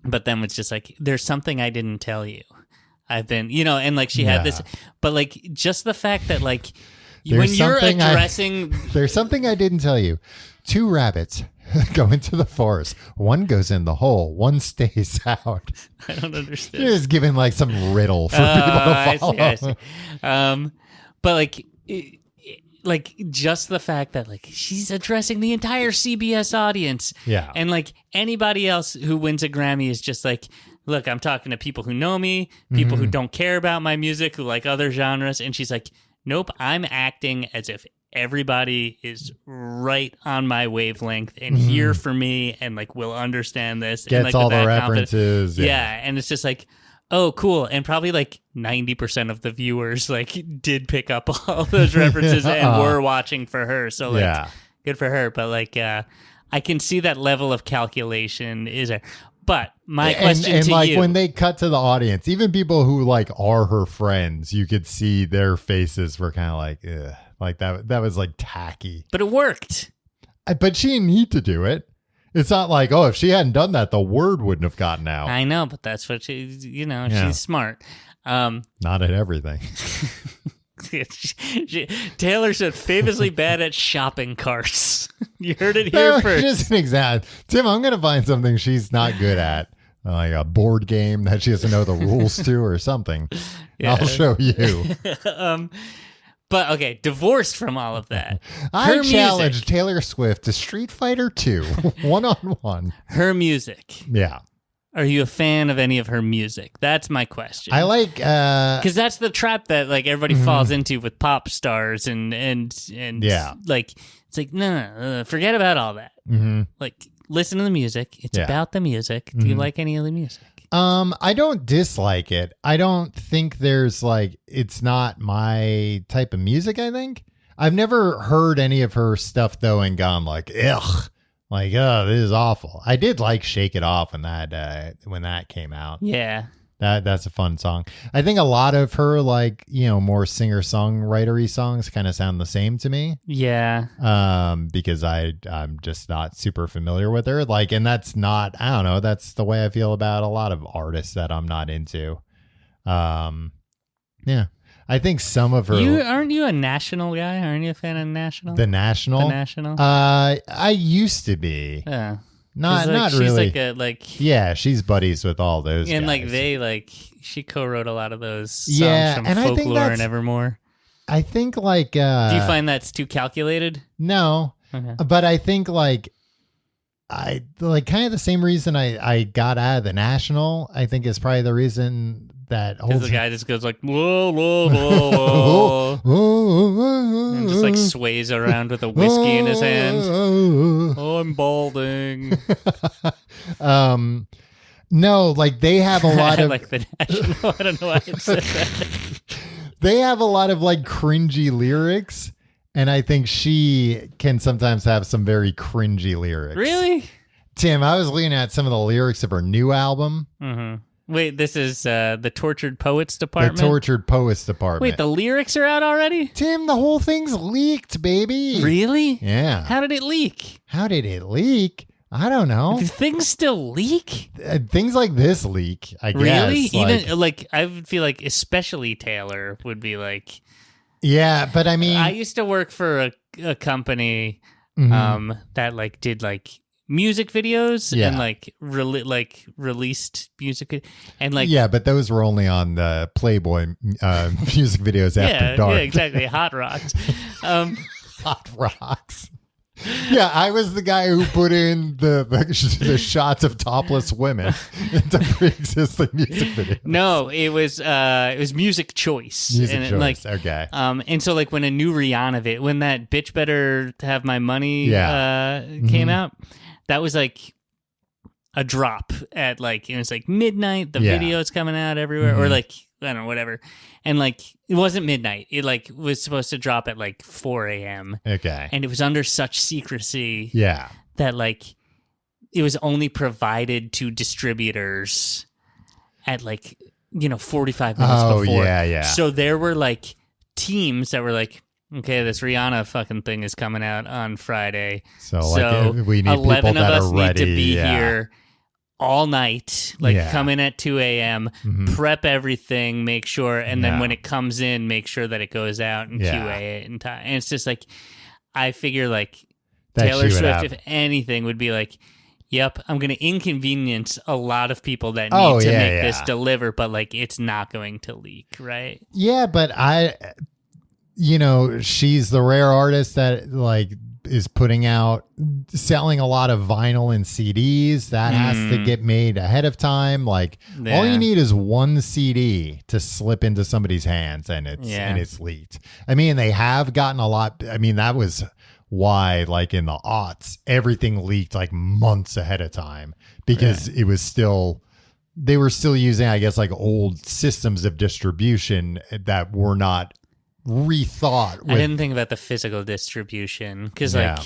But then it's just like, there's something I didn't tell you. I've been, and like she had this, but like just the fact that like when you're addressing, there's something I didn't tell you. 2 rabbits go into the forest. One goes in the hole. One stays out. I don't understand. You're just giving like some riddle for people to follow. I see. But like just the fact that like she's addressing the entire CBS audience. Yeah. And like anybody else who wins a Grammy is just like, look, I'm talking to people who know me, people who don't care about my music, who like other genres. And she's like, nope, I'm acting as if everybody is right on my wavelength and here for me and like will understand this. Gets and, like, all the references. Yeah. And it's just like, oh, cool. And probably like 90% of the viewers like did pick up all those references and were watching for her. So like, good for her. But like, I can see that level of calculation is there. But my question to like you, when they cut to the audience, even people who like are her friends, you could see their faces were kind of like, ugh. Like that was like tacky. But it worked. But she didn't need to do it. It's not like, oh, if she hadn't done that, the word wouldn't have gotten out. I know, but that's what she's smart. Not at everything. Taylor's famously bad at shopping carts. You heard it here first. Just an example. Tim, I'm going to find something she's not good at. Like a board game that she doesn't know the rules to or something. Yeah. I'll show you. But okay, divorced from all of that. I challenge Taylor Swift to Street Fighter 2, 1-on-1. Her music. Yeah. Are you a fan of any of her music? That's my question. I like because that's the trap that like everybody falls into with pop stars and like it's like no, forget about all that. Like listen to the music. It's about the music. Do you like any of the music? I don't dislike it. I don't think there's like, it's not my type of music, I think. I've never heard any of her stuff though and gone like, ugh, like, oh, this is awful. I did like Shake It Off when that came out. Yeah. That's a fun song. I think a lot of her like, more singer-songwritery songs kind of sound the same to me. Yeah. Because I'm just not super familiar with her. Like, and that's not, I don't know, that's the way I feel about a lot of artists that I'm not into. Yeah. I think some of her. Aren't you a National guy? Aren't you a fan of National? The National? The National? I used to be. Yeah. Not really. Yeah, she's buddies with all those and guys. She co-wrote a lot of those songs from Folklore and Evermore. I think do you find that's too calculated? No. Okay. But I think I kind of the same reason I got out of the National, I think is probably the reason that because the guy just goes like whoa, whoa, whoa, whoa. And just sways around with a whiskey in his hand. Oh, I'm balding. No, they have a lot of the National. I don't know why I said that. They have a lot of cringy lyrics, and I think she can sometimes have some very cringy lyrics. Really? Tim, I was looking at some of the lyrics of her new album. Mm-hmm. Wait, this is the Tortured Poets Department? The Tortured Poets Department. Wait, the lyrics are out already? Tim, the whole thing's leaked, baby. Really? Yeah. How did it leak? I don't know. Do things still leak? Things like this leak, I guess. Really? Even, I would feel especially Taylor would be Yeah, but I mean... I used to work for a company that, did, music videos and released music and yeah, but those were only on the Playboy music videos after dark. Yeah, exactly. Hot Rocks. Hot Rocks. Yeah, I was the guy who put in the shots of topless women into pre-existing music videos. No, it was Music Choice. Okay. And so when a new Rihanna when that Bitch Better Have My Money came out, that was a drop at it was midnight. The video's coming out everywhere, or I don't know, whatever. And it wasn't midnight. It was supposed to drop at 4 a.m. Okay. And it was under such secrecy. Yeah. That it was only provided to distributors at 45 minutes before. Yeah. So there were teams that were okay, this Rihanna fucking thing is coming out on Friday. So we need 11 people of that us are ready. need to be here all night, come in at 2 a.m., prep everything, make sure, and then when it comes in, make sure that it goes out and QA it in time. And it's just I figure Taylor Swift, if anything, would be yep, I'm going to inconvenience a lot of people that need to make this deliver, but it's not going to leak, right? Yeah, but she's the rare artist that is selling a lot of vinyl and CDs that has to get made ahead of time. All you need is one CD to slip into somebody's hands and it's leaked. I mean, they have gotten a lot. I mean, that was why in the aughts, everything leaked months ahead of time because it was they were still using, I guess, old systems of distribution that were not rethought. I didn't think about the physical distribution because I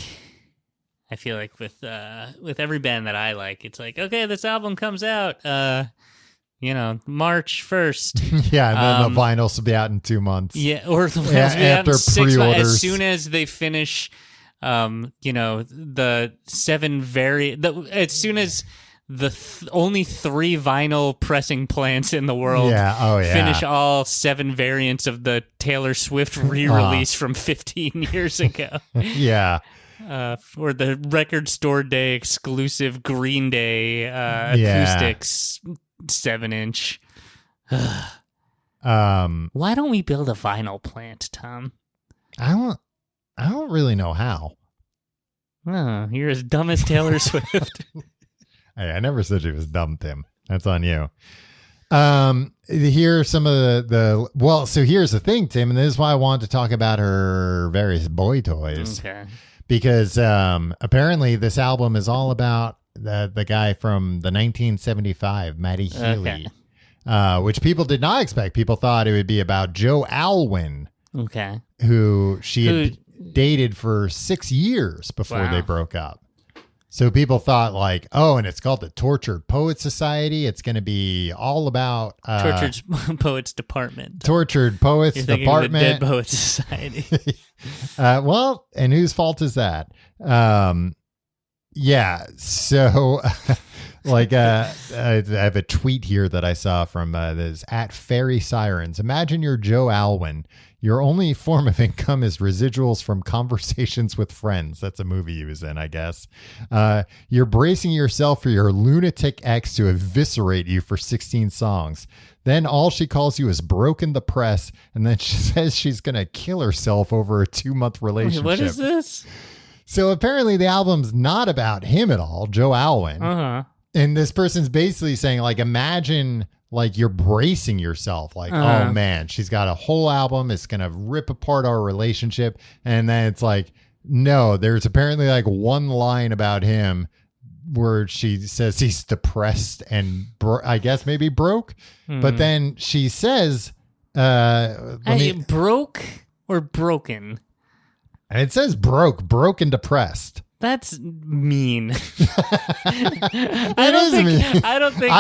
feel with every band that I like, it's okay, this album comes out March 1st. Yeah, and then the vinyls will be out in 2 months. Yeah, or the vinyls will be out in 6 months. As soon as they finish the 7 as soon as the only 3 vinyl pressing plants in the world finish all 7 variants of the Taylor Swift re-release from 15 years ago. Yeah. Or the Record Store Day exclusive Green Day acoustics 7-inch. Why don't we build a vinyl plant, Tom? I don't really know how. Oh, you're as dumb as Taylor Swift. Hey, I never said she was dumb, Tim. That's on you. Here are some of so here's the thing, Tim, and this is why I wanted to talk about her various boy toys. Okay. Because apparently this album is all about the guy from the 1975, Matty Healy, which people did not expect. People thought it would be about Joe Alwyn, who she had dated for 6 years before they broke up. So people thought like, oh, and it's called the Tortured Poets Society. It's going to be all about Tortured Poets Department. Tortured Poets You're Department. Of the Dead Poets Society. Well, and whose fault is that? Yeah. So like I have a tweet here that I saw from this at Fairy Sirens. Imagine you're Joe Alwyn. Your only form of income is residuals from conversations with friends. That's a movie he was in, I guess. You're bracing yourself for your lunatic ex to eviscerate you for 16 songs. Then all she calls you is broken the press, and then she says she's going to kill herself over a 2-month relationship. Wait, what is this? So apparently the album's not about him at all, Joe Alwyn. Uh-huh. And this person's basically saying, like, imagine like you're bracing yourself like, oh man, she's got a whole album. It's going to rip apart our relationship. And then it's like, no, there's apparently like one line about him where she says he's depressed and I guess maybe broke. But then she says, broke or broken? It says broke and depressed. That's mean. I don't think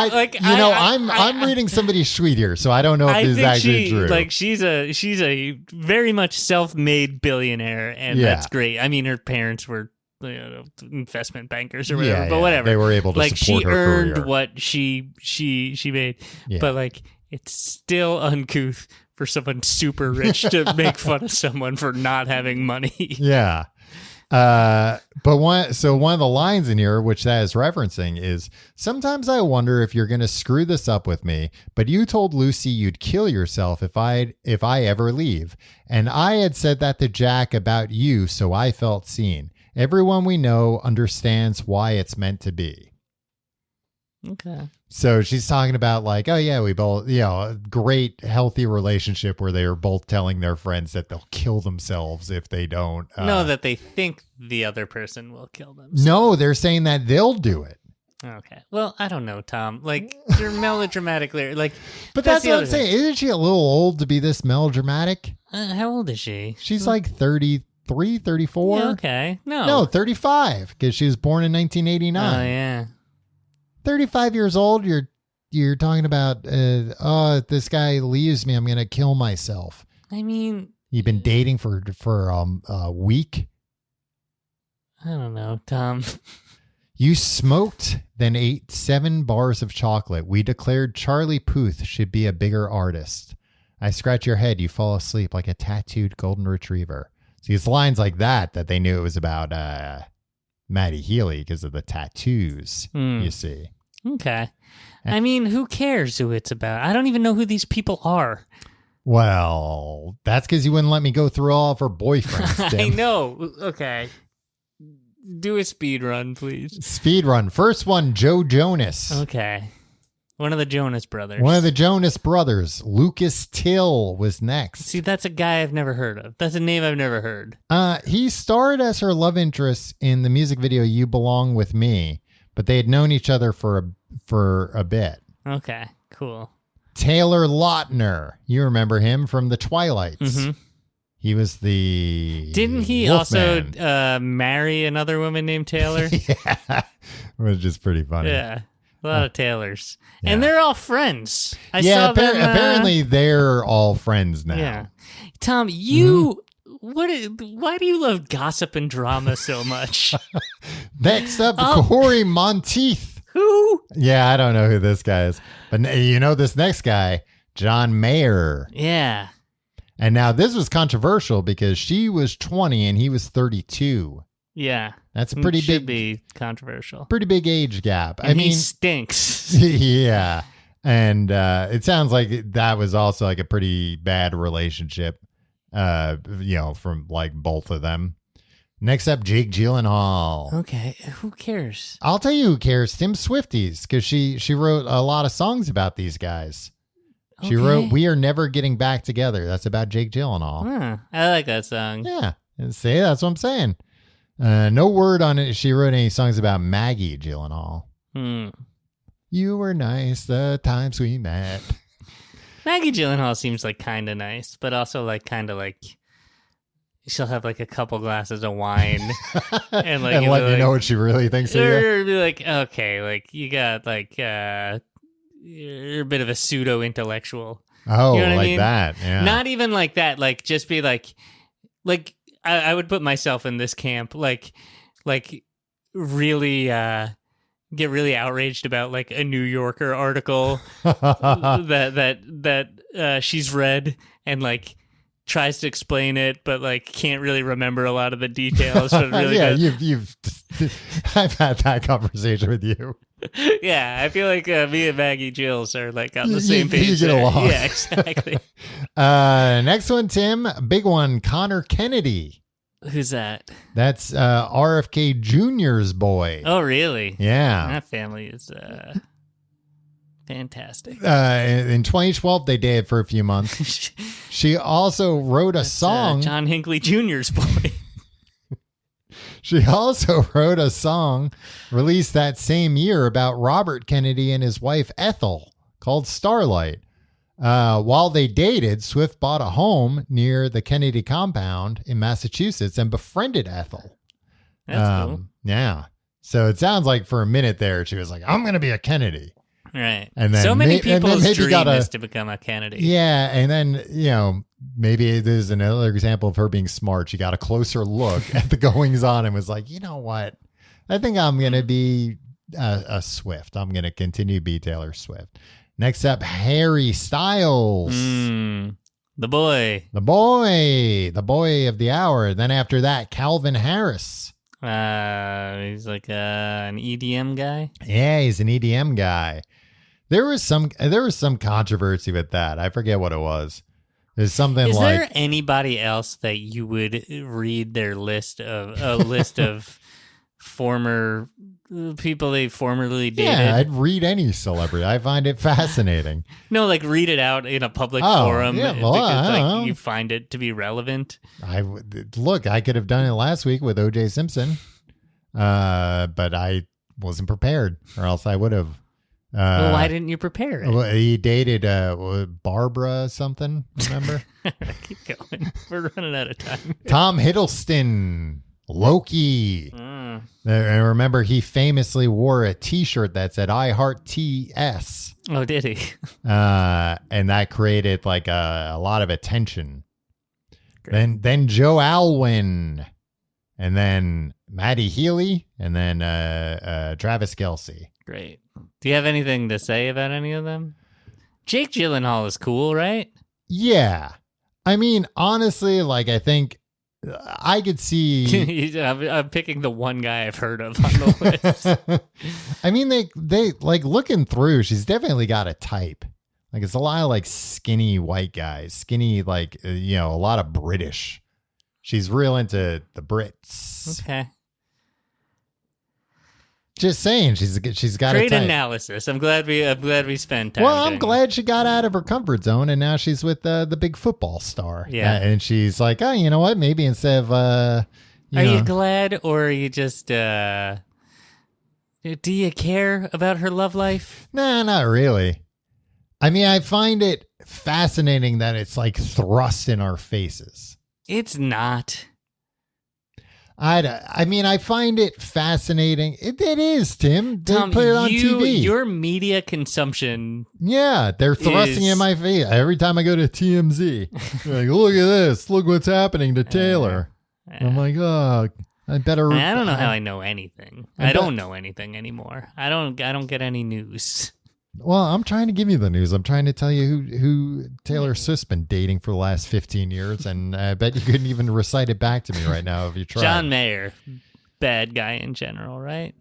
I'm reading somebody's tweet here, so I don't know if this is actually true. Like she's a very much self-made billionaire, and that's great. I mean, her parents were investment bankers or whatever, but whatever. They were able to like support she her earned career. what she made, but like it's still uncouth for someone super rich to make fun of someone for not having money. Yeah. But one of the lines in here, which that is referencing, is sometimes I wonder if you're going to screw this up with me, but you told Lucy you'd kill yourself if I ever leave. And I had said that to Jack about you. So I felt seen. Everyone we know understands why it's meant to be. Okay. So she's talking about like, oh yeah, we both, a great healthy relationship where they are both telling their friends that they'll kill themselves if they don't. No, that they think the other person will kill themselves. No, they're saying that they'll do it. Okay. Well, I don't know, Tom. Like, you're melodramatic. Like, but that's what I'm saying. Isn't she a little old to be this melodramatic? How old is she? She's like 33, 34. Yeah, okay. No, 35 because she was born in 1989. Oh, yeah. 35 years old, you're talking about, this guy leaves me, I'm going to kill myself. I mean... You've been dating for a week? I don't know, Tom. You smoked, then ate 7 bars of chocolate. We declared Charlie Puth should be a bigger artist. I scratch your head, you fall asleep like a tattooed golden retriever. See, it's lines like that they knew it was about... Maddie Healy because of the tattoos, you see. Okay. I mean, who cares who it's about? I don't even know who these people are. Well, that's because you wouldn't let me go through all of her boyfriends, Tim. I know. Okay. Do a speed run, please. Speed run. First one, Joe Jonas. Okay. One of the Jonas brothers. One of the Jonas brothers. Lucas Till was next. See, that's a guy I've never heard of. That's a name I've never heard. He starred as her love interest in the music video You Belong With Me, but they had known each other for a bit. Okay, cool. Taylor Lautner. You remember him from The Twilights. Mm-hmm. He was the Didn't he Wolfman. also marry another woman named Taylor? Yeah, which is pretty funny. Yeah. A lot of Taylors. Yeah. And they're all friends. I saw them, apparently they're all friends now. Yeah. Tom, you... why do you love gossip and drama so much? Next up, Corey Monteith. Who? Yeah, I don't know who this guy is. But you know this next guy, John Mayer. Yeah. And now this was controversial because she was 20 and he was 32. Yeah. That's a pretty should be controversial. Pretty big age gap. And I mean, he stinks. Yeah. And it sounds like that was also like a pretty bad relationship, from like both of them. Next up, Jake Gyllenhaal. Okay, who cares? I'll tell you who cares. Tim Swifties, because she wrote a lot of songs about these guys. She wrote "We Are Never Getting Back Together." That's about Jake Gyllenhaal. Huh, I like that song. Yeah, see, that's what I'm saying. No word on it. She wrote any songs about Maggie Gyllenhaal. You were nice the times we met. Maggie Gyllenhaal seems like kind of nice, but also like kind of like she'll have like a couple glasses of wine and like and let you know what she really thinks of you. Or be like, okay, like you got like you're a bit of a pseudo intellectual. Oh, you know what like I mean? that. Yeah. Not even like that. Like just be like I would put myself in this camp. Like really get really outraged about like a New Yorker article that she's read and like tries to explain it, but like can't really remember a lot of the details. But really yeah, you've I've had that conversation with you. Yeah, I feel like me and Maggie Jills are like on the same page. You get along. Yeah, exactly. Next one, Tim, big one, Connor Kennedy. Who's that? That's RFK Jr.'s boy. Oh, really? Yeah. That family is fantastic. In 2012, they dated for a few months. She also wrote a song. John Hinckley Jr.'s boy. She also wrote a song released that same year about Robert Kennedy and his wife Ethel called Starlight. While they dated, Swift bought a home near the Kennedy compound in Massachusetts and befriended Ethel. That's cool. Yeah. So it sounds like for a minute there, she was like, I'm going to be a Kennedy. Right. And then so many people's dream is to become a Kennedy. Yeah. And then, maybe there's another example of her being smart. She got a closer look at the goings on and was like, you know what? I think I'm going to be a Swift. I'm going to continue to be Taylor Swift. Next up, Harry Styles. The boy of the hour. Then after that, Calvin Harris. He's like an EDM guy. Yeah, he's an EDM guy. There was some controversy with that. I forget what it was. There's something Is like. Is there anybody else that you would read their list of former people they formerly dated? Yeah, I'd read any celebrity. I find it fascinating. No, like read it out in a public forum because you find it to be relevant. I could have done it last week with O.J. Simpson, but I wasn't prepared, or else I would have. Well, why didn't you prepare it? He dated Barbara something, remember? Keep going. We're running out of time. Tom Hiddleston, Loki. And remember, he famously wore a T-shirt that said "I Heart TS." Oh, did he? And that created like a lot of attention. Great. Then Joe Alwyn, and then Maddie Healy, and then Travis Kelce. Great. Do you have anything to say about any of them? Jake Gyllenhaal is cool, right? Yeah. I mean, honestly, like, I think I could see. I'm picking the one guy I've heard of on the list. I mean, they like looking through, she's definitely got a type. Like, it's a lot of like skinny white guys, skinny, like, a lot of British. She's real into the Brits. Okay. Just saying, she's got great a type. Analysis. I'm glad we spent time. Well, I'm glad she got out of her comfort zone, and now she's with the big football star. Yeah, and she's like, oh, you know what? Maybe instead of are you glad, or are you just do you care about her love life? Nah, not really. I mean, I find it fascinating that it's like thrust in our faces. It's not. I mean, I find it fascinating. It is, Tim. They put it on TV. Your media consumption. Yeah, they're thrusting in my face every time I go to TMZ. Like, look at this. Look what's happening to Taylor. I'm like, oh, I better. I don't know how I know anything. I don't know anything anymore. I don't get any news. Well, I'm trying to give you the news. I'm trying to tell you who Taylor Swift's been dating for the last 15 years, and I bet you couldn't even recite it back to me right now if you tried. John Mayer, bad guy in general, right?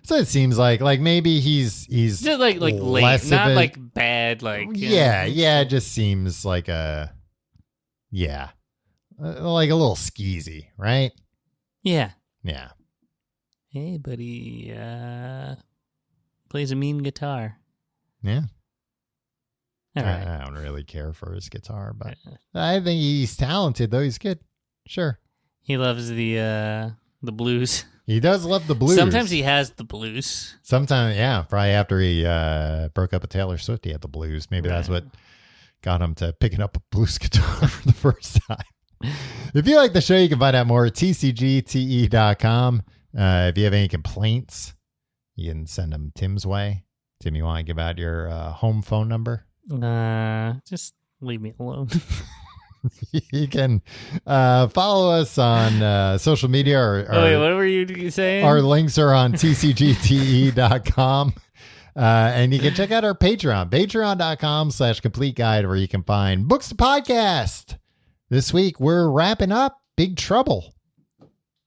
So it seems like maybe he's just like late, not like bad, like it just seems like like a little skeezy, right? Yeah. Hey, buddy, plays a mean guitar. Yeah. All right. I don't really care for his guitar, but I think he's talented, though. He's good. Sure. He loves the blues. He does love the blues. Sometimes he has the blues. Sometimes, yeah. Probably after he broke up with Taylor Swift, he had the blues. Maybe that's what got him to picking up a blues guitar for the first time. If you like the show, you can find out more at tcgte.com. If you have any complaints, you can send them Tim's way. Tim, you want to give out your home phone number? Just leave me alone. You can follow us on social media. Wait, what were you saying? Our links are on tcgte.com. And you can check out our Patreon, patreon.com/complete guide, where you can find Books to Podcast. This week, we're wrapping up Big Trouble.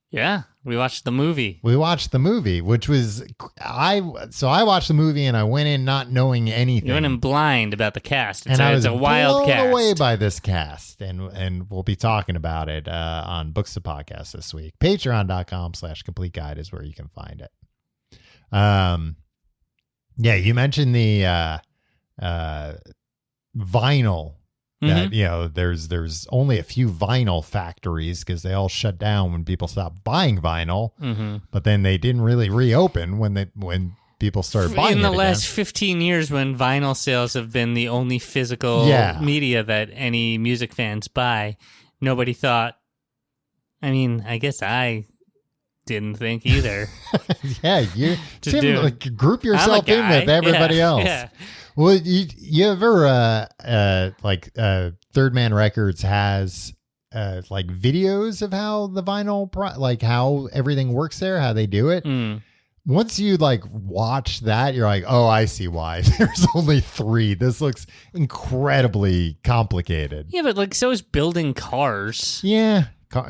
Yeah, we watched the movie. Which was, I watched the movie and I went in not knowing anything. You went in blind about the cast. I was a wild blown cast. away by this cast. And we'll be talking about it on Books to Podcast this week. Patreon.com/complete guide is where you can find it. Yeah, you mentioned the vinyl. That, there's only a few vinyl factories because they all shut down when people stopped buying vinyl. Mm-hmm. But then they didn't really reopen when people started buying it in the again. last 15 years, when vinyl sales have been the only physical media that any music fans buy. Nobody thought. I mean, I guess I didn't think either. Yeah, Tim, group yourself in with everybody else. Yeah. Well, you ever Third Man Records has videos of how the vinyl how everything works there, how they do it. Once you watch that, you're like, oh, I see why. There's only 3. This looks incredibly complicated. Yeah, but so is building cars. Yeah,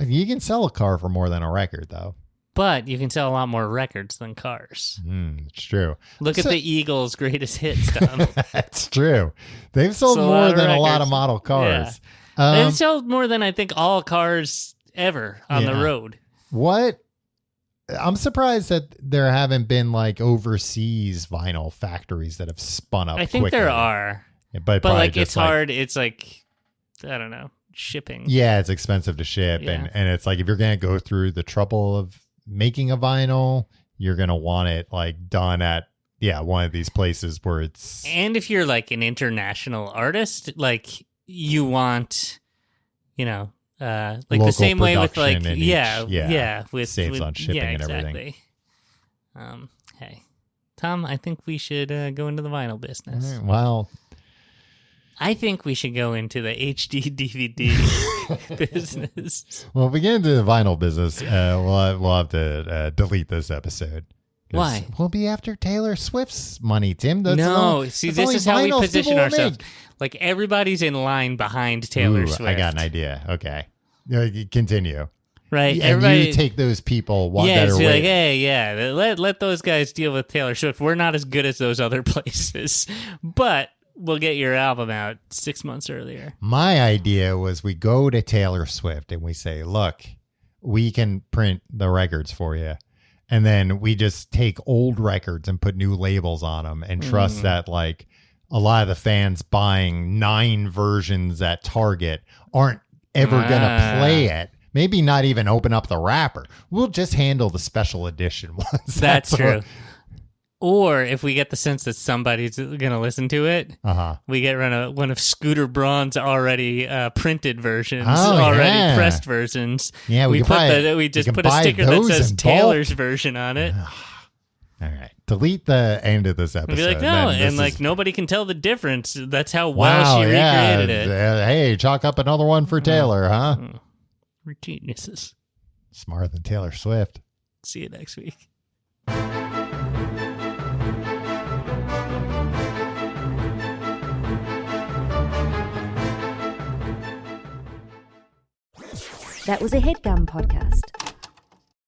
you can sell a car for more than a record, though. But you can sell a lot more records than cars. It's true. Look at the Eagles' greatest hits, Tom. That's true. They've sold more than a lot of model cars. Yeah. They've sold more than I think all cars ever on the road. What? I'm surprised that there haven't been overseas vinyl factories that have spun up. I think quicker. There are. But it's hard. It's I don't know, shipping. Yeah, it's expensive to ship. And it's if you're going to go through the trouble of making a vinyl, you're going to want it done at one of these places where it's, and if you're an international artist, you want the same way with with saves on shipping and everything. Hey Tom, I think we should go into the vinyl business. Right, well, I think we should go into the HD DVD business. Well, if we get into the vinyl business, we'll have to delete this episode. Why? We'll be after Taylor Swift's money, Tim. This is how we position ourselves. Everybody's in line behind Taylor Swift. I got an idea. Okay. Continue. Right. And you take those people better way. Hey, let those guys deal with Taylor Swift. We're not as good as those other places. But we'll get your album out 6 months earlier. My idea was we go to Taylor Swift and we say, look, we can print the records for you. And then we just take old records and put new labels on them and trust that a lot of the fans buying 9 versions at Target aren't ever going to play it. Maybe not even open up the wrapper. We'll just handle the special edition ones. That's true. Or if we get the sense that somebody's going to listen to it, we get one of Scooter Braun's already printed versions, pressed versions. Yeah, we just put a sticker that says Taylor's version on it. All right, delete the end of this episode. Be no, and nobody can tell the difference. That's how well she recreated it. Hey, chalk up another one for Taylor, huh? We're geniuses. Smarter than Taylor Swift. See you next week. That was a HeadGum podcast.